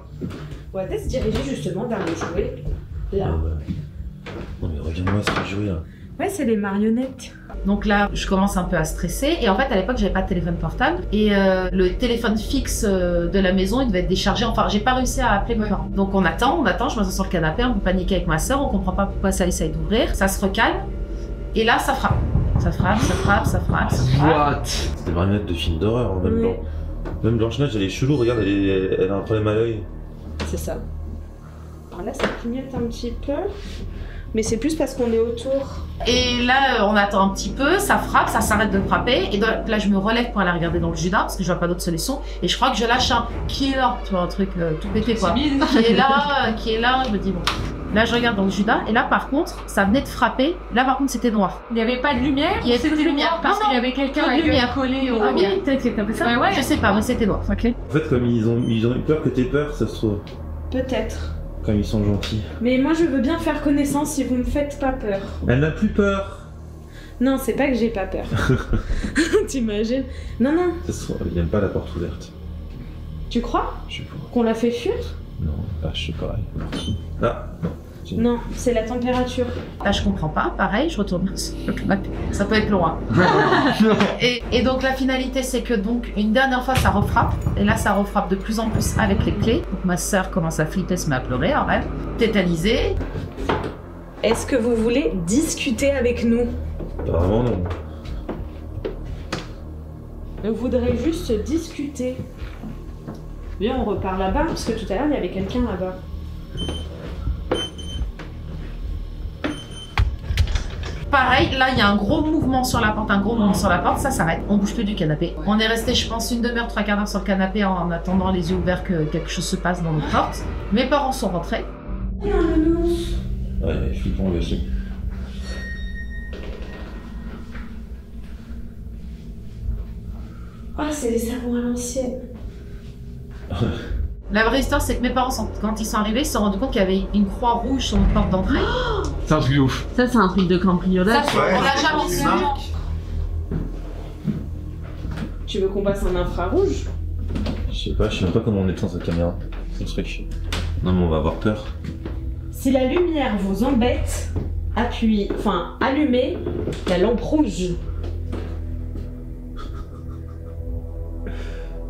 On va peut-être se diriger justement vers le jouet. Là. Ah ouais. Non mais reviens-moi sur le jouet là. Ouais, c'est les marionnettes. Donc là, je commence un peu à stresser. Et en fait, à l'époque, j'avais pas de téléphone portable. Et le téléphone fixe de la maison, il devait être déchargé. Enfin, j'ai pas réussi à appeler mes parents. Donc on attend, je m'assois sur le canapé, on peut paniquer avec ma soeur, on comprend pas pourquoi ça essaye d'ouvrir. Ça se recalme. Et là, ça frappe. Ça frappe. What? C'est des marionnettes de films d'horreur en même temps. Même Blanche-Neige, elle est chelou, regarde, elle a un problème à l'œil. C'est ça. Alors là, ça clignote un petit peu. mais c'est plus parce qu'on est autour. Et là, on attend un petit peu, ça frappe, ça s'arrête de frapper. Et donc, là, je me relève pour aller regarder dans le Judas, parce que je vois pas d'autre solution. Et je crois que je lâche un qui est là, tu vois, un truc tout pété, quoi. Qui est là, je me dis bon. Là, je regarde dans le Judas, et là, par contre, ça venait de frapper. Là, par contre, c'était noir. Il n'y avait pas de lumière? Il y avait plus de lumière, parce qu'il y avait quelqu'un avec lumière collé au... Ah oui, peut-être c'est comme ça. Ouais, je sais pas, mais c'était noir. Ok. En fait, comme ils ont eu peur que t'aies peur, ça se trouve. Peut-être. Quand ils sont gentils. Mais moi, je veux bien faire connaissance si vous me faites pas peur. Elle n'a plus peur. Non, c'est pas que j'ai pas peur. T'imagines? Non, non. Ça se trouve, il n'aime pas la porte ouverte. Tu crois? Je sais pas. Qu'on l'a fait fuir? Non, je sais pas. Ah, non. Non, c'est la température. Là, je comprends pas. Pareil, je retourne sur le canapé. Ça peut être loin. et donc, la finalité, c'est que donc, une dernière fois, ça refrappe. Et là, ça refrappe de plus en plus avec les clés. Donc, ma sœur commence à flipper, se met à pleurer, en rêve. Tétanisée. Est-ce que vous voulez discuter avec nous? Apparemment, non. Je voudrais juste discuter. Bien, on repart là-bas, parce que tout à l'heure, il y avait quelqu'un là-bas. Pareil, là, il y a un gros mouvement sur la porte, ça s'arrête, on bouge plus du canapé. On est resté, je pense, une demi-heure, 3/4 d'heure sur le canapé en attendant les yeux ouverts que quelque chose se passe dans notre porte. Mes parents sont rentrés. Ouais, flippant aussi. Ah, c'est les savons à l'ancienne. La vraie histoire, c'est que mes parents, quand ils sont arrivés, ils se sont rendus compte qu'il y avait une croix rouge sur notre porte d'entrée. C'est un truc de ouf. Ça, c'est un truc de cambriolage. Ça, on l'a jamais su. Tu veux qu'on passe en infrarouge? Je sais même pas comment on éteint cette caméra. Ce truc. Non, mais on va avoir peur. Si la lumière vous embête, allumez la lampe rouge.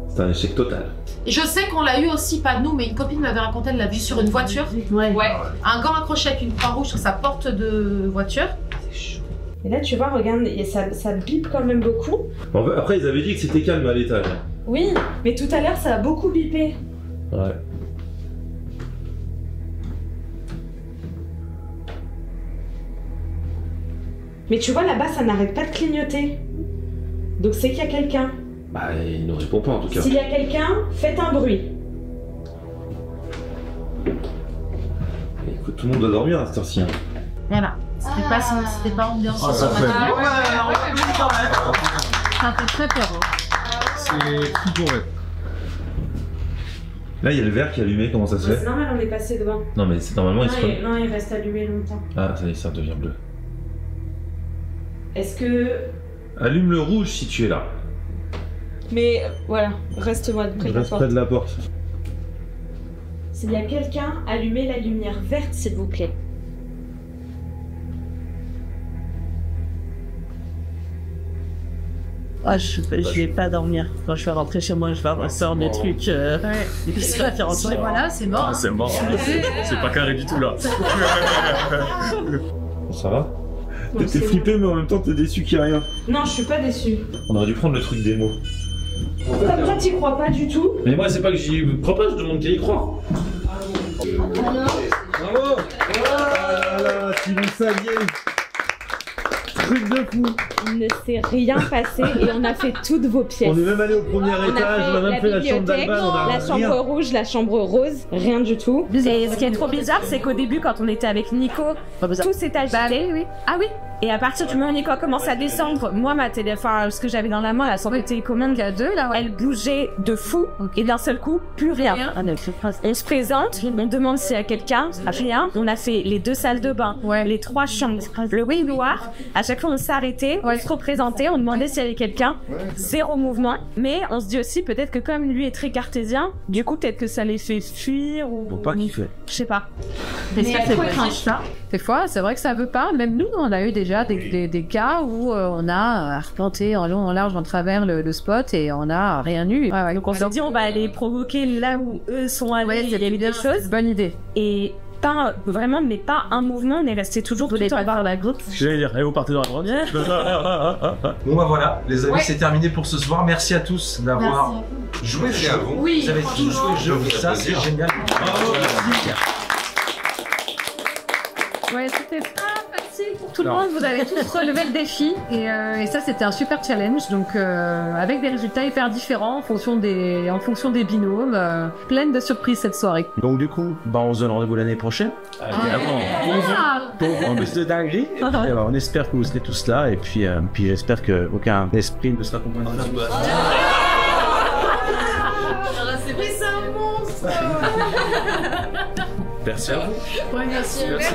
C'est un échec total. Et je sais qu'on l'a eu aussi, pas nous, mais une copine m'avait raconté, elle l'a vu sur une voiture. Ouais. Un gant accroché avec une croix rouge sur sa porte de voiture. Et là, tu vois, regarde, ça bip quand même beaucoup. Bon, après, ils avaient dit que c'était calme à l'étage. Oui, mais tout à l'heure, ça a beaucoup bipé. Ouais. Mais tu vois, là-bas, ça n'arrête pas de clignoter. Donc c'est qu'il y a quelqu'un. Bah, il ne répond pas en tout cas. S'il y a quelqu'un, faites un bruit. Écoute, tout le monde doit dormir à cette heure-ci. Voilà. C'était pas ambiance ça sur fait. Ça fait très peur. C'est tout pour eux. Là, il y a le verre qui est allumé, comment ça se fait? C'est normal, on est passé devant. Non, mais c'est normalement il se passe. Non, il reste allumé longtemps. Ah, ça y est, ça devient bleu. Est-ce que... Allume le rouge si tu es là. Mais voilà, reste-moi près de la porte. Reste près de la porte. S'il y a quelqu'un, allumez la lumière verte, s'il vous plaît. Ah, je vais pas dormir. Quand je vais rentrer chez moi, je vais avoir peur des trucs. Voilà, c'est mort. Ah, c'est mort. C'est pas carré du tout là. Ça va? T'es flippé, mais en même temps, t'es déçu qu'il n'y a rien. Non, je suis pas déçu. On aurait dû prendre le truc démo. Comme toi, t'y crois pas du tout. Mais moi, c'est pas que j'y crois pas, je demande qu'elle y croit. Bravo! Voilà, si vous le saviez! Truc de fou! Il ne s'est rien passé et on a fait toutes vos pièces. On est même allé au premier étage, on a même fait la chambre d'Alban, on a la chambre rouge, la chambre rose, rien du tout. Et ce qui est trop bizarre, c'est qu'au début, quand on était avec Nico, tout s'est agité. Oui. Ah oui. Et à partir du moment où Nico a commencé à descendre, moi, ma téléphone, ce que j'avais dans la main, la santé télécommande, il y a deux, là, elle bougeait de fou. Et d'un seul coup, plus rien. On se présente, on demande s'il y a quelqu'un, rien. On a fait les 2 salles de bain, les 3 chambres, le couloir. À chaque fois, on s'est arrêté, on se représentait, on demandait s'il y avait quelqu'un. Zéro mouvement. Mais on se dit aussi, peut-être que comme lui est très cartésien, du coup, peut-être que ça les fait fuir ou... Faut pas kiffer. Je sais pas. Mais c'est trop étrange ça. Des fois, c'est vrai que ça veut pas. Même nous, on a eu déjà des cas où on a arpenté en long, en large, en travers le spot et on a rien eu. Ouais. Donc on s'est dit, on va aller provoquer là où eux sont allés. Il y a eu des choses. Bonne idée. Et pas vraiment, mais pas un mouvement. On est resté toujours tout le temps voir la groupe. J'allais dire, et vous partez dans la grande. Bon bah voilà, les amis, c'est terminé pour ce soir. Merci à tous d'avoir joué le jeu. Oui, vous avez tous joué le jeu, ça c'est génial. Ouais, c'était pas facile pour tout le monde. Vous avez tous relevé le défi. Et ça, c'était un super challenge. Donc, avec des résultats hyper différents en fonction des binômes. Pleine de surprises cette soirée. Donc, du coup, on se donne rendez-vous l'année prochaine. Pour plus de dinguerie. Et puis, on espère que vous serez tous là. Et puis j'espère qu'aucun esprit ne sera complètement là. C'est un monstre. Merci à vous. Ouais, merci. Merci.